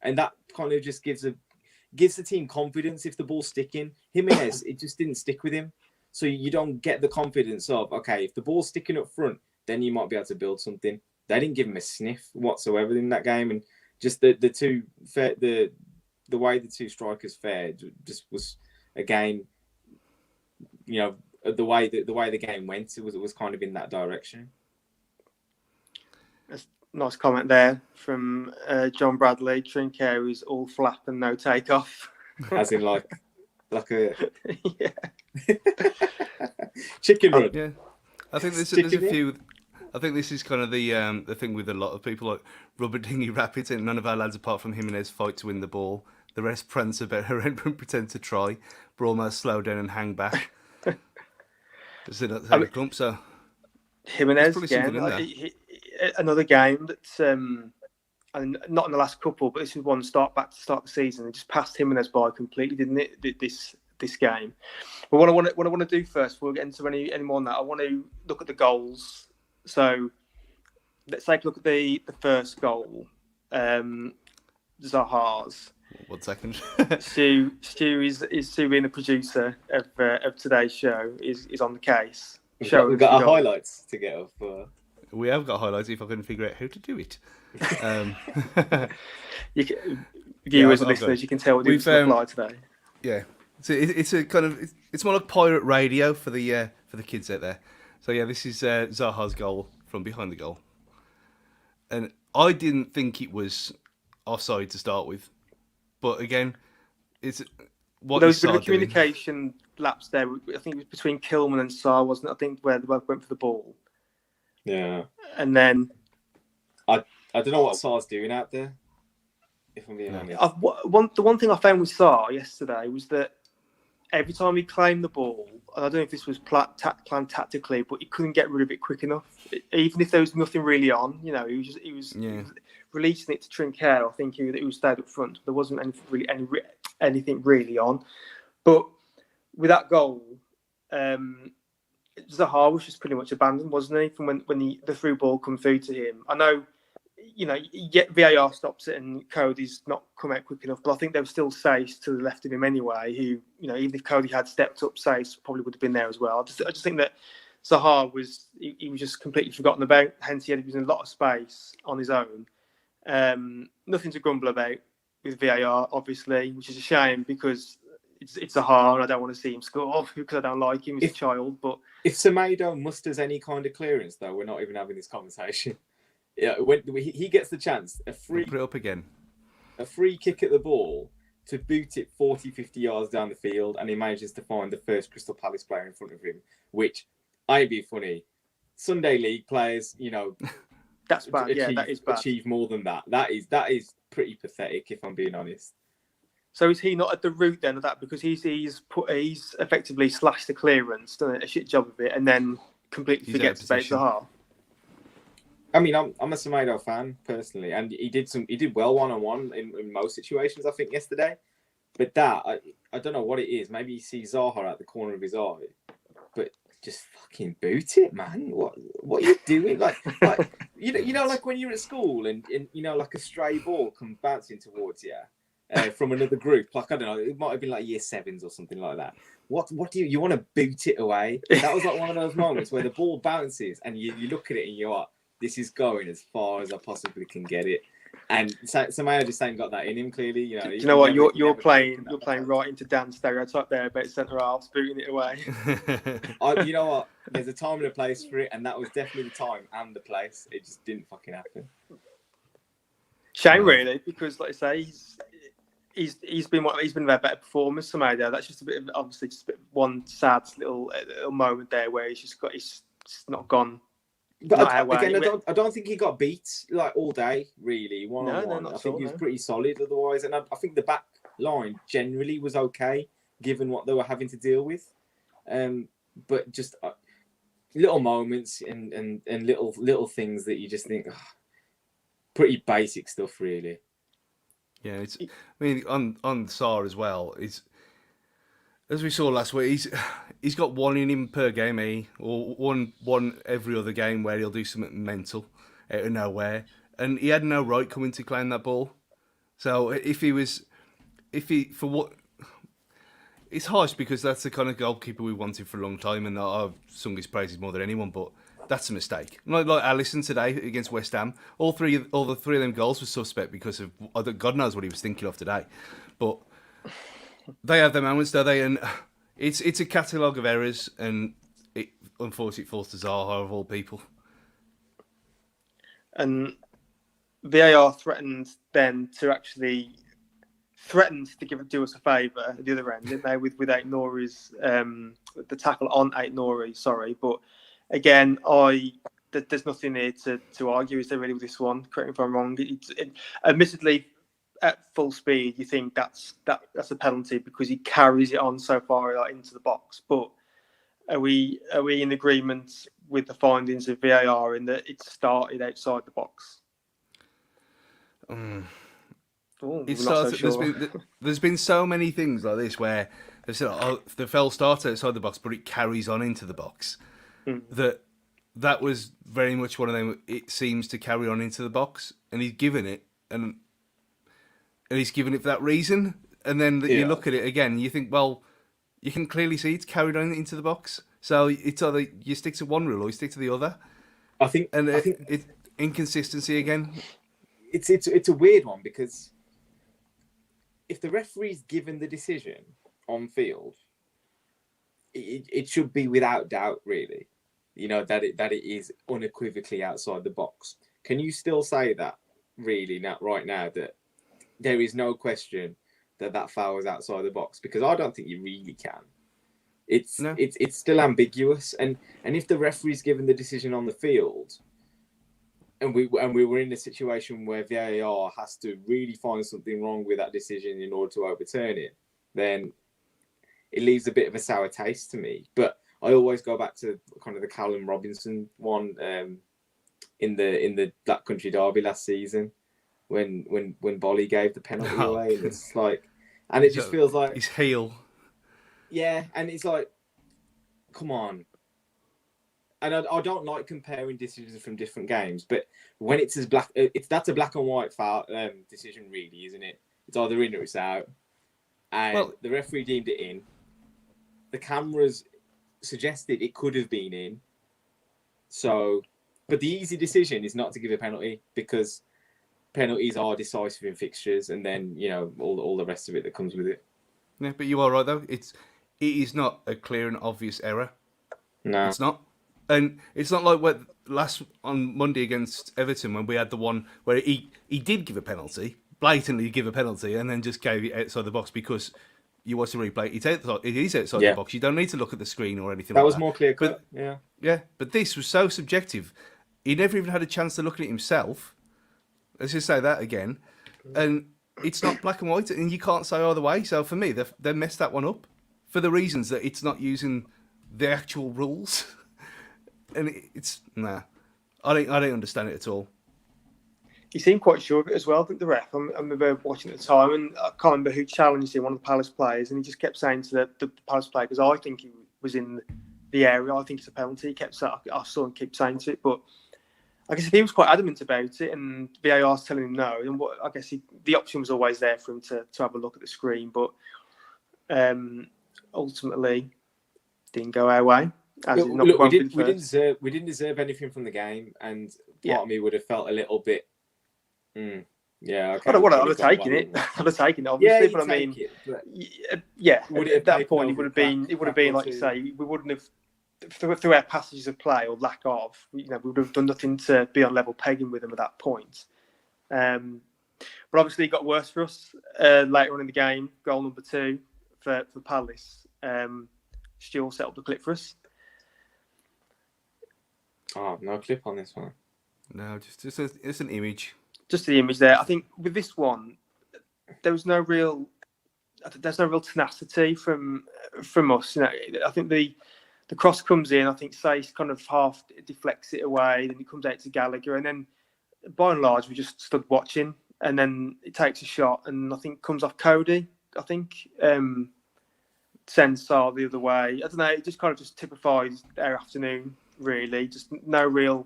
and that kind of just gives the team confidence. If the ball's sticking, Jimenez, it just didn't stick with him. So you don't get the confidence of, okay, if the ball's sticking up front, then you might be able to build something. They didn't give him a sniff whatsoever in that game, and just the way the two strikers fared just was, again, the way the game went, it was kind of in that direction. That's a nice comment there from John Bradley. Trincao is all flap and no takeoff. As in like a yeah. chicken run. Yeah, I think there's a few. I think this is kind of the thing with a lot of people, like Rubber Dinghy Rapids, and none of our lads apart from Jimenez fight to win the ball. The rest prance about her and pretend to try, but almost slow down and hang back. Just not take a clump. So Jimenez again, another game that's and not in the last couple, but this is one back to start the season. It just passed Jimenez by completely, didn't it? This game. But what I want to do first, before we get into any more on that, I want to look at the goals. So let's take a look at the first goal. Zaha's. 1 second. Stu is Stu being the producer of today's show is on the case. We've got our highlights to get off. We have got highlights if I can figure out how to do it. Viewers and listeners, you can tell we're doing some fly today. Yeah, so it's a kind of it's more like pirate radio for the kids out there. So yeah, this is Zaha's goal from behind the goal, and I didn't think it was offside to start with, but again, it's what there was a bit of communication lapse there. I think it was between Kilman and Sarr, wasn't it? I think where they both went for the ball. Yeah, and then I don't know what Sarr's doing out there, if I'm being honest. The one thing I found with Sarr yesterday was that every time he claimed the ball, and I don't know if this was planned tactically, but he couldn't get rid of it quick enough. Even if there was nothing really on, he was releasing it to Trincao. I think he was stayed up front. There wasn't anything really on. But with that goal, Zaha was just pretty much abandoned, wasn't he? From when the through ball come through to him. I know, yet VAR stops it and Cody's not come out quick enough, but I think there was still Sace to the left of him anyway, who, even if Cody had stepped up, Sace probably would have been there as well. I just think that Zaha was just completely forgotten about, hence he was in a lot of space on his own. Nothing to grumble about with VAR, obviously, which is a shame because it's Zaha and I don't want to see him score because I don't like him as a child. But if Semedo musters any kind of clearance, though, we're not even having this conversation. Yeah, when he gets the chance, put it up again. A free kick at the ball to boot it 40, 50 yards down the field, and he manages to find the first Crystal Palace player in front of him, which, I'd be funny. Sunday League players, that's bad. That is bad. Achieve more than that. That is pretty pathetic, if I'm being honest. So is he not at the root then of that, because he's effectively slashed the clearance, done a shit job of it, and then completely forgets about Zaha? I mean, I'm a Semedo fan personally, and he did well one-on-one in most situations, I think, yesterday. But that I don't know what it is. Maybe he sees Zaha at the corner of his eye, but just fucking boot it, man. What are you doing? Like like when you're at school and like a stray ball comes bouncing towards you from another group. Like, I don't know, it might have been like year 7s or something like that. What do you want to boot it away? That was like one of those moments where the ball bounces and you look at it and you're like, this is going as far as I possibly can get it. And Samayo just ain't got that in him. Clearly, you know. Do you know what? You're You're playing right into Dan's stereotype there about centre halves booting it away. You know what? There's a time and a place for it, and that was definitely the time and the place. It just didn't fucking happen. Shame, really, because like I say, he's been their better performer somehow. That's just a bit of one sad little moment there where he's not gone. But I don't think he got beat like all day, really. One-on-one. I think he was pretty solid otherwise. And I think the back line generally was okay, given what they were having to deal with. But just little moments and little things that you just think, pretty basic stuff, really. Yeah, on Sarr as well, as we saw last week, he's got one in him per game, or one every other game where he'll do something mental out of nowhere, and he had no right coming to claim that ball. So it's harsh because that's the kind of goalkeeper we wanted for a long time, and I've sung his praises more than anyone, but that's a mistake. Like Alisson today against West Ham, all the three of them goals were suspect because of God knows what he was thinking of today, but. They have their moments, don't they? And it's a catalogue of errors, and unfortunately it falls to Zaha of all people. And VAR threatened then to actually do us a favour at the other end, didn't they? With Ait Nouri's the tackle on Ait Nouri, sorry. But again, there's nothing here to argue, is there really, with this one? Correct me if I'm wrong. Admittedly, at full speed, you think that's a penalty because he carries it on so far into the box. But are we in agreement with the findings of VAR in that it started outside the box? There's been so many things like this where they said, the foul started outside the box, but it carries on into the box. That was very much one of them. It seems to carry on into the box, and he's given it, and he's given it for that reason. And then you look at it again, and you think, well, you can clearly see it's carried on into the box. So it's either you stick to one rule or you stick to the other. I think it's inconsistency again. It's a weird one because if the referee's given the decision on field, it should be without doubt, really. You know, that it is unequivocally outside the box. Can you still say that, really, right now, that there is no question that foul is outside the box? Because I don't think you really can. It's still ambiguous, and if the referee's given the decision on the field, and we were in a situation where VAR has to really find something wrong with that decision in order to overturn it, then it leaves a bit of a sour taste to me. But I always go back to kind of the Callum Robinson one in the Black Country Derby last season. When Bolly gave the penalty away, and it's like, and it just feels like his heel. Yeah, and it's like, come on. And I don't like comparing decisions from different games, but when it's that's a black and white foul decision, really, isn't it? It's either in or it's out, and the referee deemed it in. The cameras suggested it could have been in. So, but the easy decision is not to give a penalty because penalties are decisive in fixtures, and then all the rest of it that comes with it. Yeah, but you are right though. It is not a clear and obvious error. No, it's not, and it's not like on Monday against Everton when we had the one where he did give a penalty, blatantly give a penalty, and then just gave it outside the box because you watch the replay. It is outside the box. You don't need to look at the screen or anything. That was more clear cut. Yeah, but this was so subjective. He never even had a chance to look at it himself. Let's just say that again. And it's not black and white, and you can't say either way. So for me, they messed that one up for the reasons that it's not using the actual rules. And I don't understand it at all. He seemed quite sure of it as well, I think, the ref. I remember watching at the time, and I can't remember who challenged him, one of the Palace players, and he just kept saying to the Palace player, because I think he was in the area, I think it's a penalty. I saw him keep saying to it, but I guess he was quite adamant about it, and VAR's telling him no. And I guess the option was always there for him to have a look at the screen, but ultimately didn't go our way. We didn't deserve anything from the game, and part of me would have felt a little bit. Yeah, okay. I don't want to. Well, I'd he's have got taken one. it. I'd have taken it, obviously. Yeah, but I you mean, take it, but yeah. Would it have At that taken point, over it would have been crack or like you two? say, we wouldn't have through our passages of play or lack of. We would have done nothing to be on level pegging with them at that point. But obviously, it got worse for us later on in the game. Goal number 2 for Palace. Stuart set up the clip for us. Oh, no clip on this one. No, it's an image. Just the image there. I think with this one, there's no real tenacity from us. I think the cross comes in. I think Sace kind of half deflects it away, then it comes out to Gallagher, and then by and large we just stood watching. And then it takes a shot, and I think comes off Cody. I think sends Sar the other way. I don't know. It just kind of just typifies our afternoon. Really, just no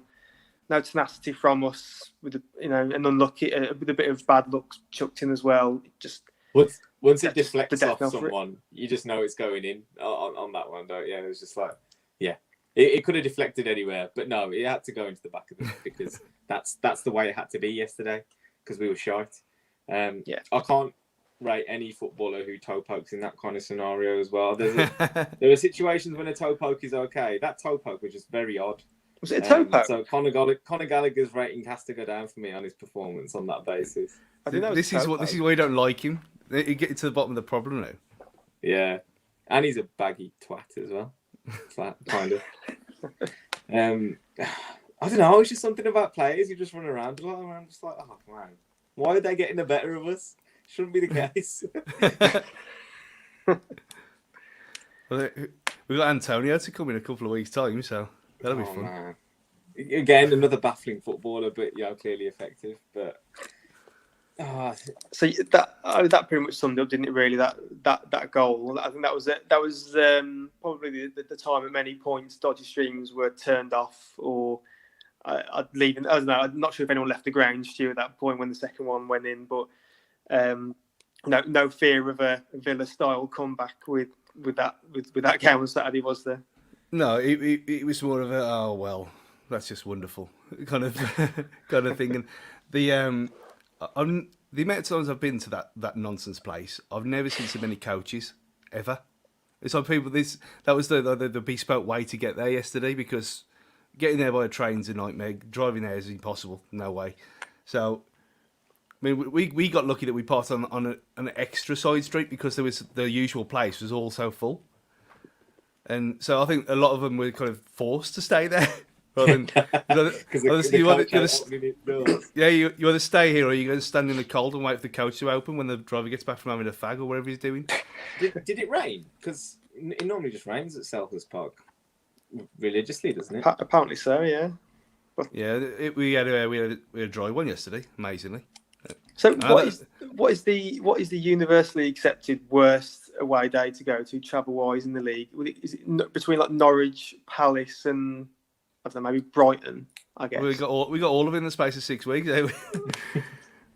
tenacity from us. With an unlucky, with a bit of bad luck chucked in as well. Once it deflects off someone, you just know it's going in on that one, don't you? It was just like, yeah, it could have deflected anywhere, but no, it had to go into the back of the net because that's the way it had to be yesterday because we were shite. I can't rate any footballer who toe pokes in that kind of scenario as well. There are situations when a toe poke is okay. That toe poke was just very odd. Was it a toe poke? So Conor Gallagher's rating has to go down for me on his performance on that basis. This is why you don't like him. You get to the bottom of the problem now. Yeah, and he's a baggy twat as well. Flat, kind of. I don't know. It's just something about players who just run around a lot. And I'm just like, oh man, why are they getting the better of us? Shouldn't be the case. Well, we've got Antonio to come in a couple of weeks' time, so that'll be fun. Man. Again, another baffling footballer, but clearly effective. But so that pretty much summed up, didn't it? Really, that goal. I think that was it. That was probably the time at many points dodgy streams were turned off, or I'd leave. I don't know. I'm not sure if anyone left the ground, Stu, at that point when the second one went in, but no fear of a Villa style comeback with that game on Saturday, was there? No, it was more of a oh well, that's just wonderful kind of thing. And the amount of times I've been to that nonsense place, I've never seen so many coaches ever. It's like people. That was the bespoke way to get there yesterday, because getting there by a train's a nightmare. Driving there is impossible. No way. So, I mean, we got lucky that we parked on an extra side street because the usual place was also full. And so I think a lot of them were kind of forced to stay there. You either stay here or you're going to stand in the cold and wait for the coach to open when the driver gets back from having a fag or whatever he's doing. Did it rain? Because it normally just rains at SelHURT Park religiously, doesn't it? Apparently so, yeah. Yeah, we had a dry one yesterday, amazingly. So what is the universally accepted worst away day to go to travel wise in the league? Is it between like Norwich, Palace, and I don't know, maybe Brighton? I guess we got all of it in the space of 6 weeks.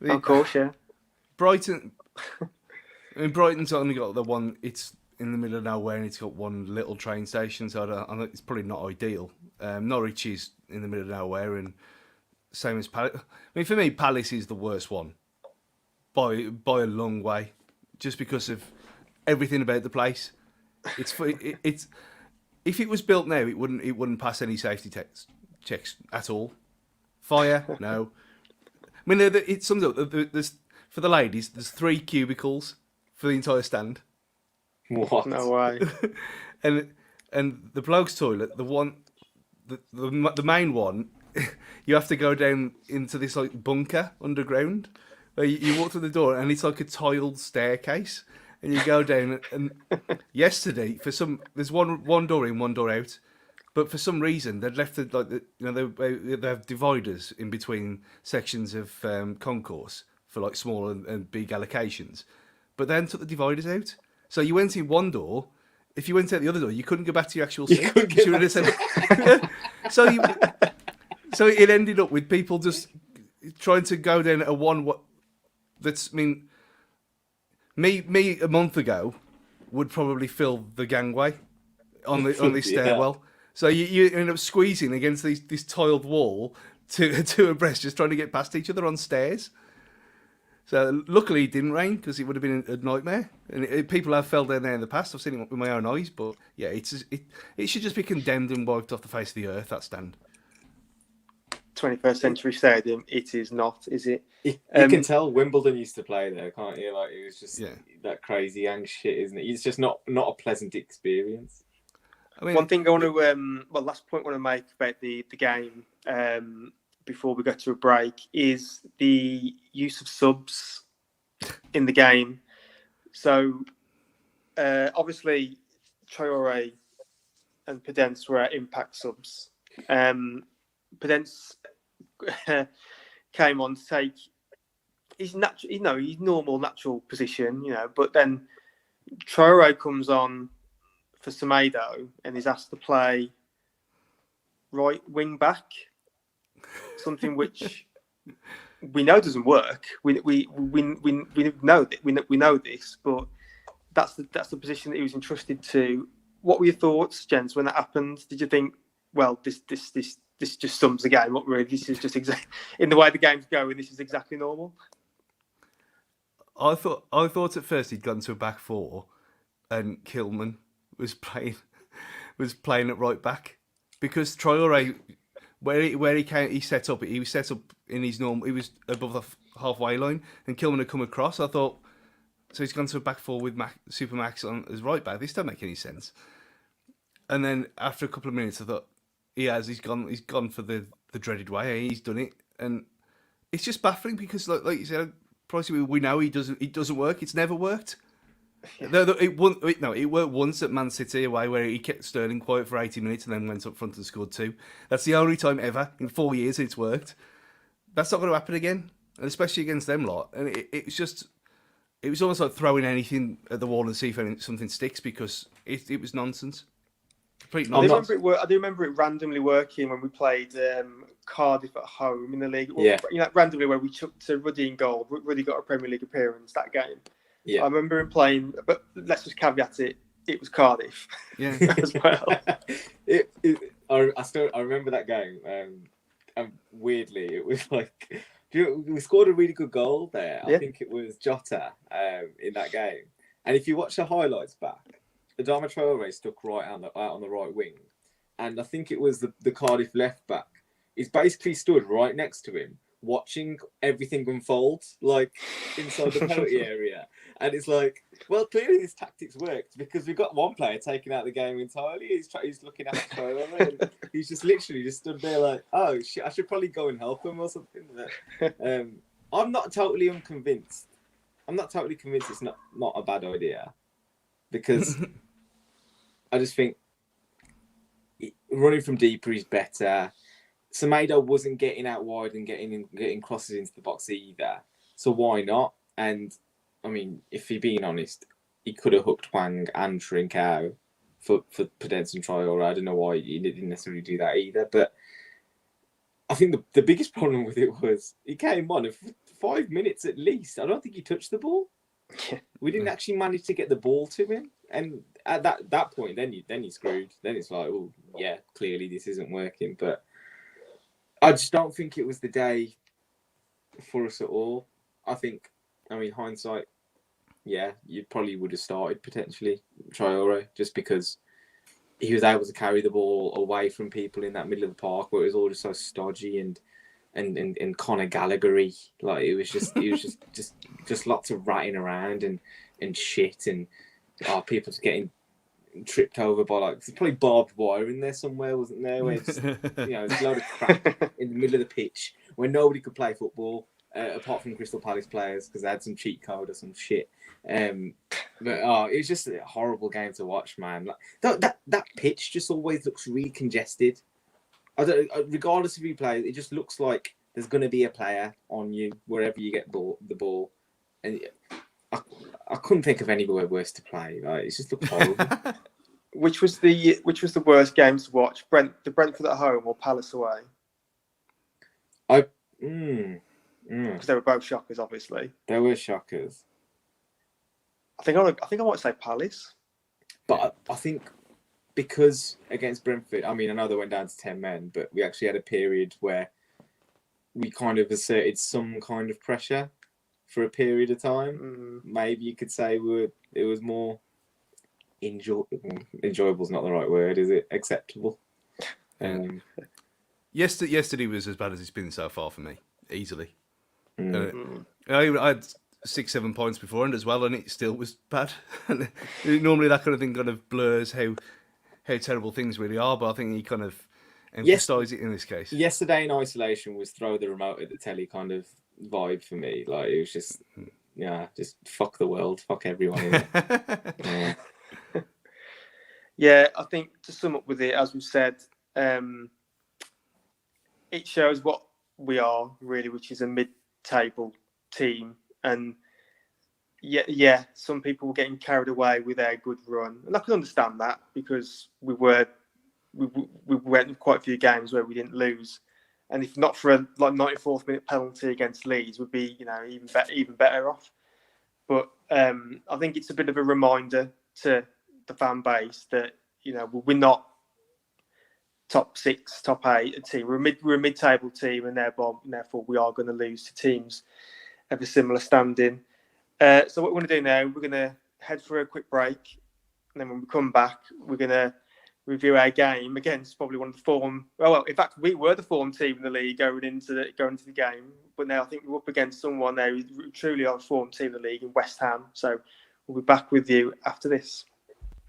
Of course, yeah. Brighton. I mean, Brighton's only got the one. It's in the middle of nowhere, and it's got one little train station, so it's probably not ideal. Norwich is in the middle of nowhere, and same as Palace. I mean, for me, Palace is the worst one by a long way, just because of everything about the place. It's if it was built now, it wouldn't pass any safety checks at all. Fire, no. I mean, it sums up. There's for the ladies. There's 3 cubicles for the entire stand. What? No way. and the bloke's toilet, the main one, you have to go down into this like bunker underground. Where you walk through the door and it's like a tiled staircase, and you go down. And yesterday, there's one door in, one door out, but for some reason they'd left they have dividers in between sections of concourse for like small and big allocations, but then took the dividers out. So you went in one door. If you went out the other door, you couldn't go back to your actual seat. So it ended up with people just trying to go down a one. That's I mean, me a month ago would probably fill the gangway on the stairwell. Yeah. So you end up squeezing against this tiled wall to abreast, just trying to get past each other on stairs. So luckily it didn't rain because it would have been a nightmare. And people have fell down there in the past. I've seen it with my own eyes. But yeah, it should just be condemned and wiped off the face of the earth, that stand. 21st century stadium, it is not, is it? You can tell Wimbledon used to play there, can't you? Like, it was just that crazy yang shit, isn't it? It's just not a pleasant experience. I mean, one thing I want to, last point I want to make about the game before we go to a break is the use of subs in the game. So, obviously, Traore and Pedence were impact subs. Pedence came on to take his normal natural position, but then Traore comes on for Semedo and is asked to play right wing back, something which we know doesn't work. We know this, but that's the position that he was entrusted to. What were your thoughts, gents, when that happened? Did you think, well, this just sums the game up, really? This is just in the way the game's going, this is exactly normal? I thought at first he'd gone to a back four and Kilman was playing at right back, because Traore, where he set up in his normal, he was above the halfway line, and Kilman had come across. I thought, so he's gone to a back four with Supermax on as right back. This don't make any sense. And then after a couple of minutes, I thought, he's gone for the dreaded way. He's done it, and it's just baffling because, like you said, probably we know it doesn't work. It's never worked. It worked once at Man City away, where he kept Sterling quiet for 80 minutes and then went up front and scored 2. That's the only time ever in 4 years it's worked. That's not going to happen again, and especially against them lot. And it was almost like throwing anything at the wall and see if something sticks, because it was nonsense. Complete nonsense. I do remember it randomly working when we played Cardiff at home in the league. Yeah. Randomly where we chucked to Ruddy in goal. Ruddy got a Premier League appearance that game. Yeah. I remember him playing, but let's just caveat it. It was Cardiff. Yeah. As well. I remember that game. And weirdly, it was like we scored a really good goal there. Yeah. I think it was Jota in that game. And if you watch the highlights back, Adama Traore stuck right out on the right wing, and I think it was the Cardiff left back. He's basically stood right next to him, watching everything unfold, like inside the penalty area. And it's like, well, clearly his tactics worked, because we've got one player taking out the game entirely. He's looking at Traore, and he's just literally just stood there like, oh shit, I should probably go and help him or something. I'm not totally unconvinced. I'm not totally convinced it's not a bad idea, because I just think running from deeper is better. Semedo wasn't getting out wide and getting crosses into the box either, so why not? And I mean, if you're being honest, he could have hooked Wang and Trincao for Pedence and Traore. I don't know why he didn't necessarily do that either, but I think the biggest problem with it was he came on for 5 minutes at least. I don't think he touched the ball. We didn't actually manage to get the ball to him, and at that point, then you're screwed. Then it's like, oh yeah, clearly this isn't working. But I just don't think it was the day for us at all. I mean, hindsight, yeah, you probably would have started potentially Traore, just because he was able to carry the ball away from people in that middle of the park where it was all just so stodgy and Conor Gallagher-y. Like it was just lots of ratting around and shit, and people just getting tripped over by there's probably barbed wire in there somewhere, wasn't there? Where it's, there's a load of crap in the middle of the pitch where nobody could play football. Apart from Crystal Palace players, because they had some cheat code or some shit. But it was just a horrible game to watch, man. Like, that pitch just always looks really congested. Regardless of who plays, it just looks like there's going to be a player on you wherever you get the ball. And I couldn't think of anywhere worse to play. Like, it just looked horrible. Which was the worst game to watch? The Brentford at home or Palace away? Because they were both shockers, obviously. They were shockers. I think I might say Palace. But I think because against Brentford, I mean, I know they went down to 10 men, but we actually had a period where we kind of asserted some kind of pressure. for a period of time. Maybe you could say it was more enjoyable is not the right word, is it? Acceptable. Yesterday was as bad as it's been so far for me, easily. I had 6-7 points beforehand as well, and it still was bad. Normally that kind of thing kind of blurs how terrible things really are, but I think he kind of emphasised it in this case. Yesterday in isolation was throw the remote at the telly kind of vibe for me. Like, it was just, just fuck the world, fuck everyone. Yeah, I think to sum up with it, as we've said, it shows what we are really, which is a mid-table team. And some people were getting carried away with their good run, and I can understand that because we went quite a few games where we didn't lose, and if not for a 94th minute penalty against Leeds, we'd be even better off. But I think it's a bit of a reminder to the fan base that we're not top 6, top 8 team. We're a mid-table team, and therefore we are going to lose to teams of a similar standing. So what we're going to do now, we're going to head for a quick break, and then when we come back, we're going to review our game against probably one of the form. Well, in fact, we were the form team in the league going into the game, but now I think we're up against someone now who's truly our form team in the league in West Ham. So we'll be back with you after this.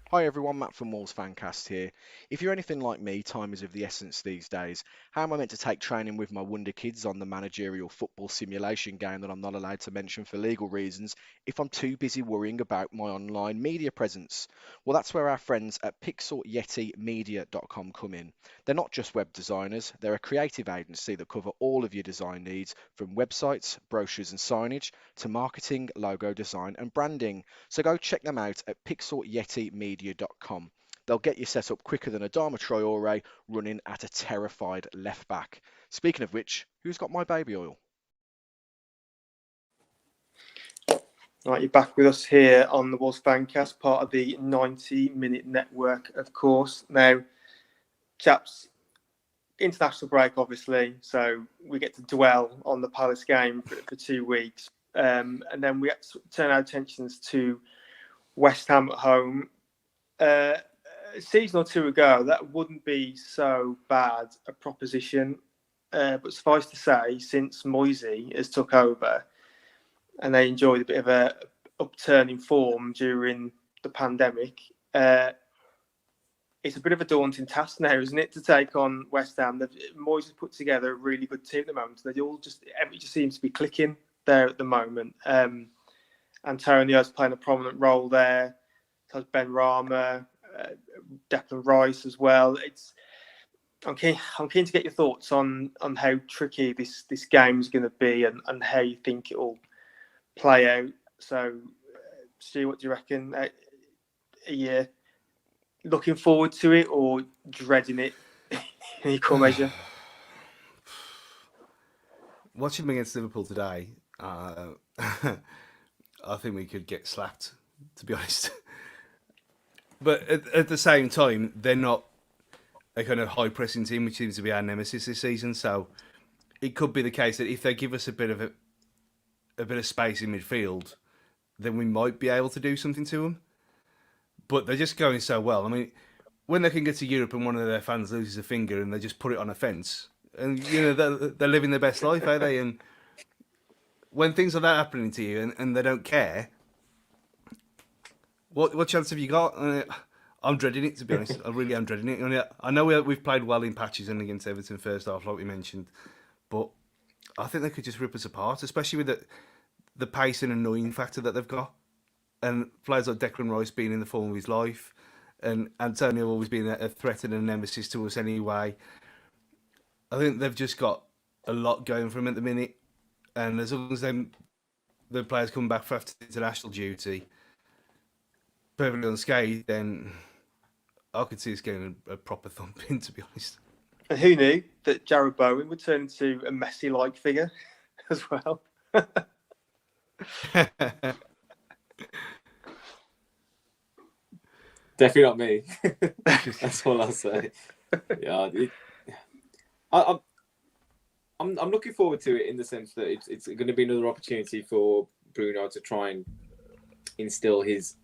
Hi everyone, Matt from Walls Fancast here. If you're anything like me, time is of the essence these days. How am I meant to take training with my wonder kids on the managerial football simulation game that I'm not allowed to mention for legal reasons if I'm too busy worrying about my online media presence? Well, that's where our friends at pixelyetimedia.com come in. They're not just web designers, they're a creative agency that cover all of your design needs, from websites, brochures and signage to marketing, logo design and branding. So go check them out at pixelyetimedia.com. They'll get you set up quicker than Adama Traore running at a terrified left back. Speaking of which, who's got my baby oil? Right, you're back with us here on the Wolves Fancast, part of the 90-minute network, of course. Now, chaps, international break, obviously, so we get to dwell on the Palace game for 2 weeks. And then we have to turn our attentions to West Ham at home. A season or two ago, that wouldn't be so bad a proposition. But suffice to say, since Moisey has took over and they enjoyed a bit of a upturn in form during the pandemic, it's a bit of a daunting task now, isn't it, to take on West Ham? Moisey's put together a really good team at the moment. Everything just seems to be clicking there at the moment. Antonio's playing a prominent role there. So has Ben Rama, Declan Rice as well. I'm keen to get your thoughts on how tricky this game is going to be and how you think it will play out. So, Stu, what do you reckon? Are you looking forward to it or dreading it in equal measure? Watching them against Liverpool today, I think we could get slapped, to be honest. But at the same time, they're not a kind of high-pressing team, which seems to be our nemesis this season. So it could be the case that if they give us a bit of space in midfield, then we might be able to do something to them. But they're just going so well. I mean, when they can get to Europe and one of their fans loses a finger and they just put it on a fence, and they're living their best life, are they? And when things like that happening to you and they don't care, what chance have you got? I'm dreading it, to be honest. I really am dreading it. I know we've played well in patches and against Everton first half, like we mentioned, but I think they could just rip us apart, especially with the pace and annoying factor that they've got. And players like Declan Rice being in the form of his life, and Antonio always being a threat and a nemesis to us anyway. I think they've just got a lot going for them at the minute. And as long as the players come back after international duty perfectly unscathed, then I could see us getting a proper thumping, to be honest. And who knew that Jared Bowen would turn into a Messi-like figure as well? Definitely not me. That's all I'll say. Yeah, I'm I'm looking forward to it in the sense that it's going to be another opportunity for Bruno to try and instill his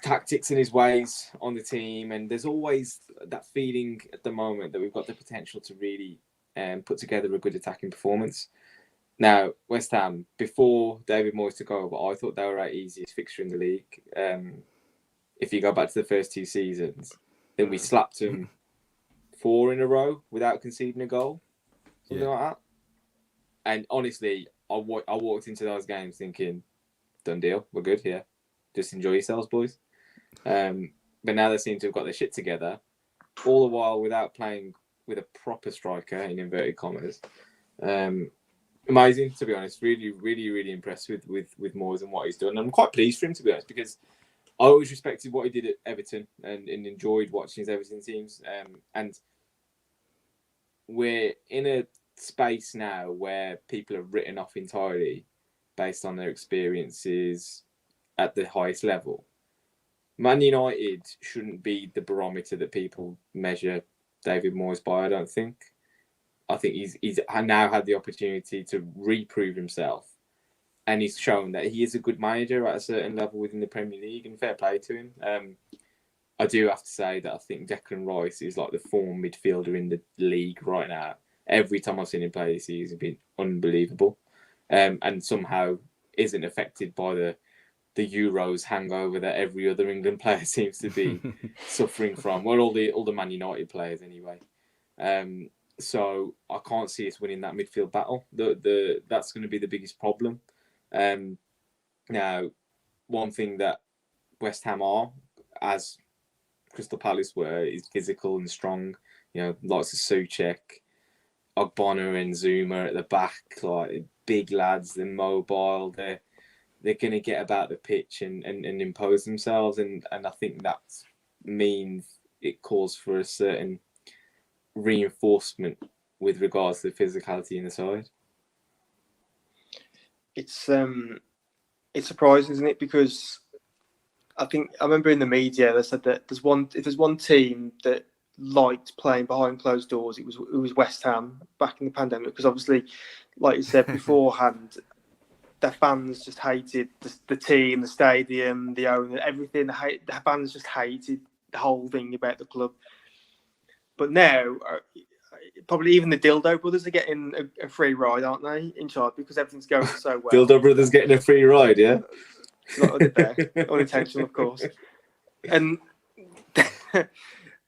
tactics and his ways on the team. And there's always that feeling at the moment that we've got the potential to really put together a good attacking performance. Now, West Ham, before David Moyes took over, I thought they were our easiest fixture in the league. If you go back to the first 2 seasons, then we slapped them 4 in a row without conceding a goal, something like that. And honestly, I walked into those games thinking, done deal, we're good here. Just enjoy yourselves, boys. But now they seem to have got their shit together, all the while without playing with a proper striker, in inverted commas. Amazing, to be honest. Really, really, really impressed with Moyes and what he's done. I'm quite pleased for him, to be honest, because I always respected what he did at Everton and enjoyed watching his Everton teams. And we're in a space now where people are written off entirely based on their experiences at the highest level. Man United shouldn't be the barometer that people measure David Moyes by, I don't think. I think he's now had the opportunity to reprove himself, and he's shown that he is a good manager at a certain level within the Premier League, and fair play to him. I do have to say that I think Declan Rice is like the form midfielder in the league right now. Every time I've seen him play this season, it's been unbelievable, and somehow isn't affected by the Euros hangover that every other England player seems to be suffering from. Well, all the Man United players anyway. So I can't see us winning that midfield battle. That's going to be the biggest problem. Now, one thing that West Ham are, as Crystal Palace were, is physical and strong. You know, lots of Souček, Ogbonna and Zuma at the back, like big lads. They're mobile. They're going to get about the pitch and impose themselves. And I think that means it calls for a certain reinforcement with regards to the physicality in the side. It's surprising, isn't it? Because I remember in the media they said that if there's one team that liked playing behind closed doors, it was West Ham back in the pandemic, because obviously, like you said beforehand, their fans just hated the team, the stadium, the owner, everything. The fans just hated the whole thing about the club. But now, probably even the Dildo Brothers are getting a free ride, aren't they, in charge, because everything's going so well. Dildo Brothers getting a free ride, yeah? Not there. Unintentional, of course. And they're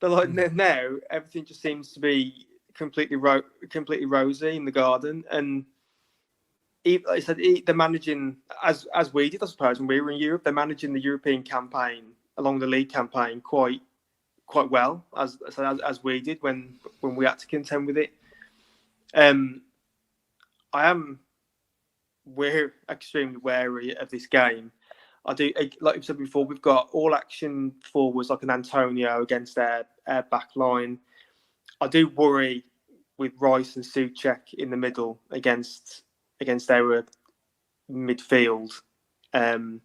like, now, everything just seems to be completely rosy in the garden. And like I said, they're managing, as we did, I suppose, when we were in Europe, they're managing the European campaign along the league campaign quite well, as we did when we had to contend with it. We're extremely wary of this game. I do, like you said before, we've got all action forwards like an Antonio against our back line. I do worry with Rice and Souček in the middle against our midfield. All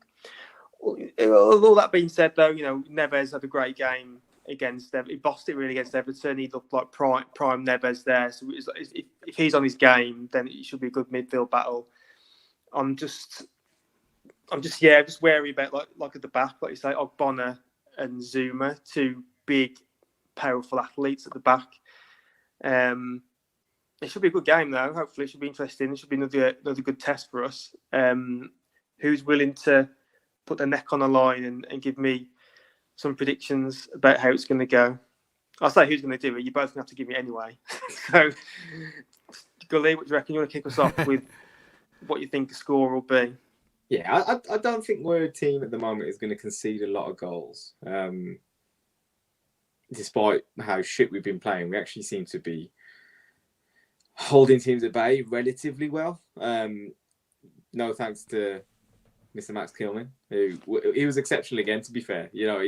that being said, though, you know, Neves had a great game against them. He bossed it really against Everton. He looked like prime Neves there. So if he's on his game, then it should be a good midfield battle. I'm just wary about like at the back, like you say, Ogbonna and Zuma, 2 big, powerful athletes at the back. It should be a good game, though. Hopefully, it should be interesting. It should be another good test for us. Who's willing to put their neck on the line and give me some predictions about how it's going to go? I'll say who's going to do it. You both have to give me anyway. So, Gully, what do you reckon? You want to kick us off with what you think the score will be? Yeah, I don't think we're a team at the moment is going to concede a lot of goals. Despite how shit we've been playing, we actually seem to be holding teams at bay relatively well. No thanks to Mr. Max Kilman, he was exceptional again, to be fair. You know,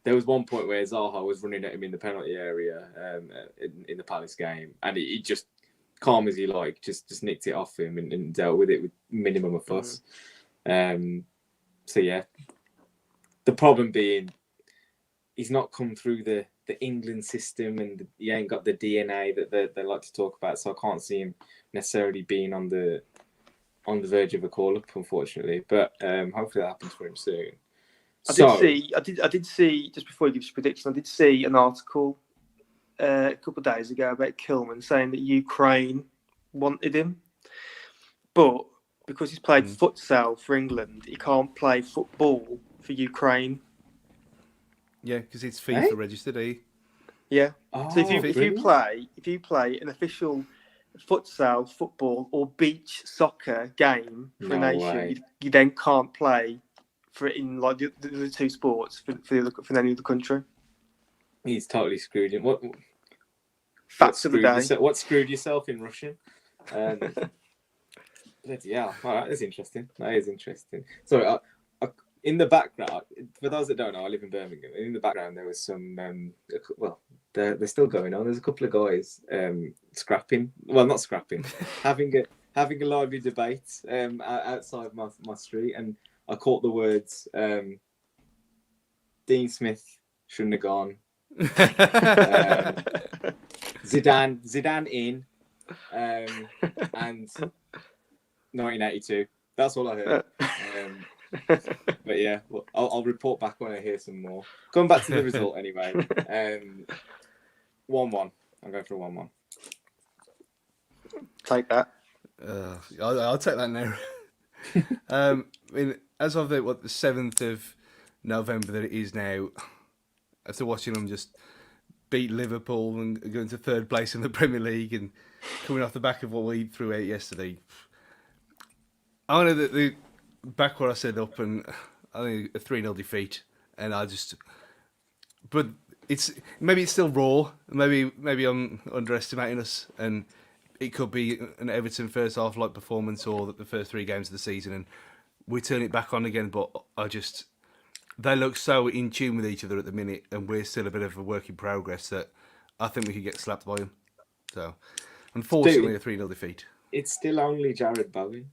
there was one point where Zaha was running at him in the penalty area in the Palace game, and he just, calm as he liked, just nicked it off him and dealt with it with minimum of fuss. So yeah, the problem being he's not come through the England system, and he ain't got the DNA that they like to talk about. So I can't see him necessarily being on the verge of a call up, unfortunately. But hopefully that happens for him soon. I did see just before you give your prediction, I did see an article a couple of days ago about Kilman saying that Ukraine wanted him, but because he's played futsal for England, he can't play football for Ukraine. Yeah, because it's FIFA registered, eh? Yeah. Oh, So if you play an official futsal, football, or beach soccer game for a nation, you then can't play for it in like the two sports for any other country. He's totally screwed him. Facts of the day. What screwed yourself in Russian? Yeah, all right, that's interesting. That is interesting. Sorry, in the background, for those that don't know, I live in Birmingham. In the background, there was some. They're still going on. There's a couple of guys scrapping. Well, not scrapping, having a lively debate outside my street, and I caught the words Dean Smith shouldn't have gone. Zidane in, and 1982. That's all I heard. But yeah, well, I'll report back when I hear some more. Going back to the result anyway. 1-1. I'm going for a 1-1. Take that. I'll take that now. I mean, as of the 7th of November that it is now, after watching them just beat Liverpool and going to third place in the Premier League and coming off the back of what we threw out yesterday, I know that the back where I said up, and I think a 3-0 defeat, and but maybe it's still raw. Maybe I'm underestimating us, and it could be an Everton first half like performance, or the first 3 games of the season, and we turn it back on again. But they look so in tune with each other at the minute, and we're still a bit of a work in progress that I think we could get slapped by them. So, unfortunately, a 3-0 defeat. It's still only Jared Bowen.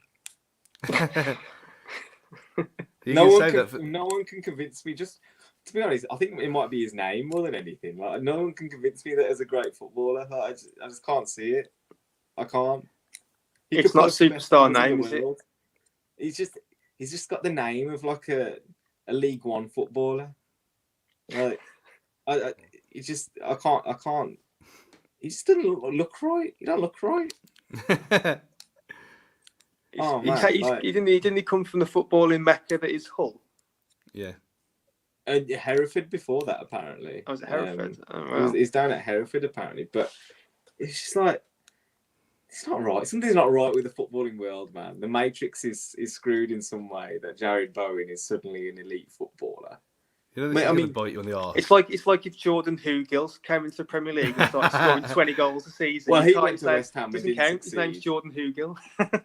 No one can convince me. Just to be honest, I think it might be his name more than anything. Like, no one can convince me that he's a great footballer. Like, I just can't see it. I can't. It's not a superstar name, is it? He's just got the name of like a League One footballer. Like, I can't. He just doesn't look right. He don't look right. Didn't he come from the footballing Mecca that is Hull? Yeah. Hereford before that, apparently. Oh, was it Hereford? He's down at Hereford, apparently. But it's just like, it's not right. Something's not right with the footballing world, man. The Matrix is screwed in some way that Jared Bowen is suddenly an elite footballer. You know, this is going to bite you on the arse. It's like if Jordan Hugill came into the Premier League and started scoring 20 goals a season. Well, he went to West Ham. Doesn't count. His name's Jordan Hugill.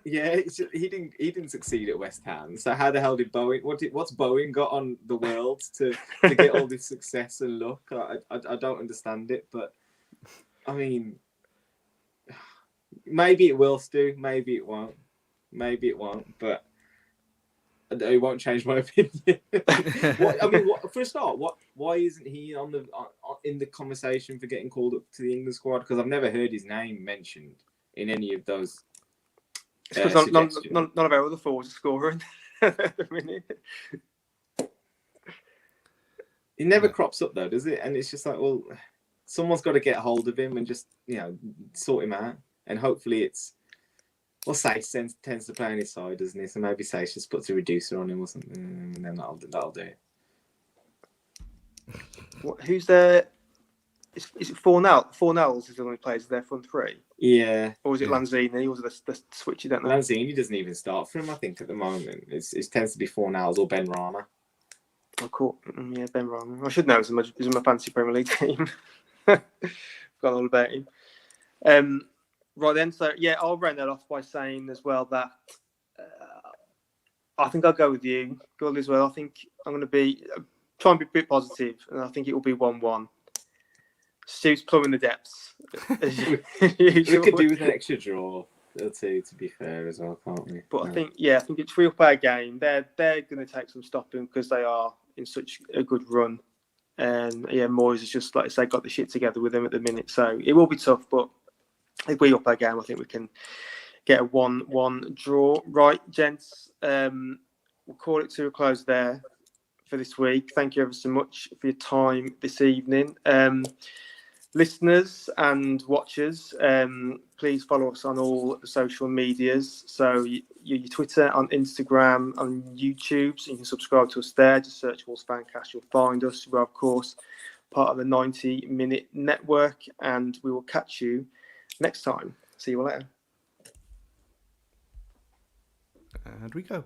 Yeah, he didn't succeed at West Ham. So how the hell did Bowen? What's Bowen got on the world to get all this success and luck? I don't understand it, but I mean, maybe it will, Stu. Maybe it won't. But it won't change my opinion. For a start, why isn't he in the conversation for getting called up to the England squad? Because I've never heard his name mentioned in any of those. Because none of our other forwards are scoring at the minute. He never crops up though, does it? And it's just like, well, someone's got to get hold of him and just sort him out. And hopefully it's. Well, Sace tends to play on his side, doesn't he? So maybe Sace just puts a reducer on him or something, and then that'll do it. Who's there? Is it Fornells is the one who plays their front three? Yeah. Or is it Lanzini? Or is it the switch? You don't know. Lanzini doesn't even start for him, I think, at the moment. It tends to be Fornells or Ben Rama. Yeah, Ben Rama. I should know. He's in my fancy Premier League team. Forgot all about him. Right then, so yeah, I'll round that off by saying as well that I think I'll go with you, Gully, as well. I think I'm going to try and be a bit positive, and I think it will be 1-1. Stu's plumbing the depths. We could do with an extra draw, to be fair as well, can't we? But I think it's a real fair game. They're going to take some stopping because they are in such a good run. And yeah, Moyes has just, like I say, got the shit together with them at the minute. So it will be tough, but if we up our game, I think we can get a 1-1 draw. Right, gents, we'll call it to a close there for this week. Thank you ever so much for your time this evening. Listeners and watchers, please follow us on all social medias. So your Twitter, on Instagram, on YouTube, so you can subscribe to us there. Just search Wolves Fancast, you'll find us. We're, of course, part of the 90-minute network, and we will catch you next time. See you all later. And we go.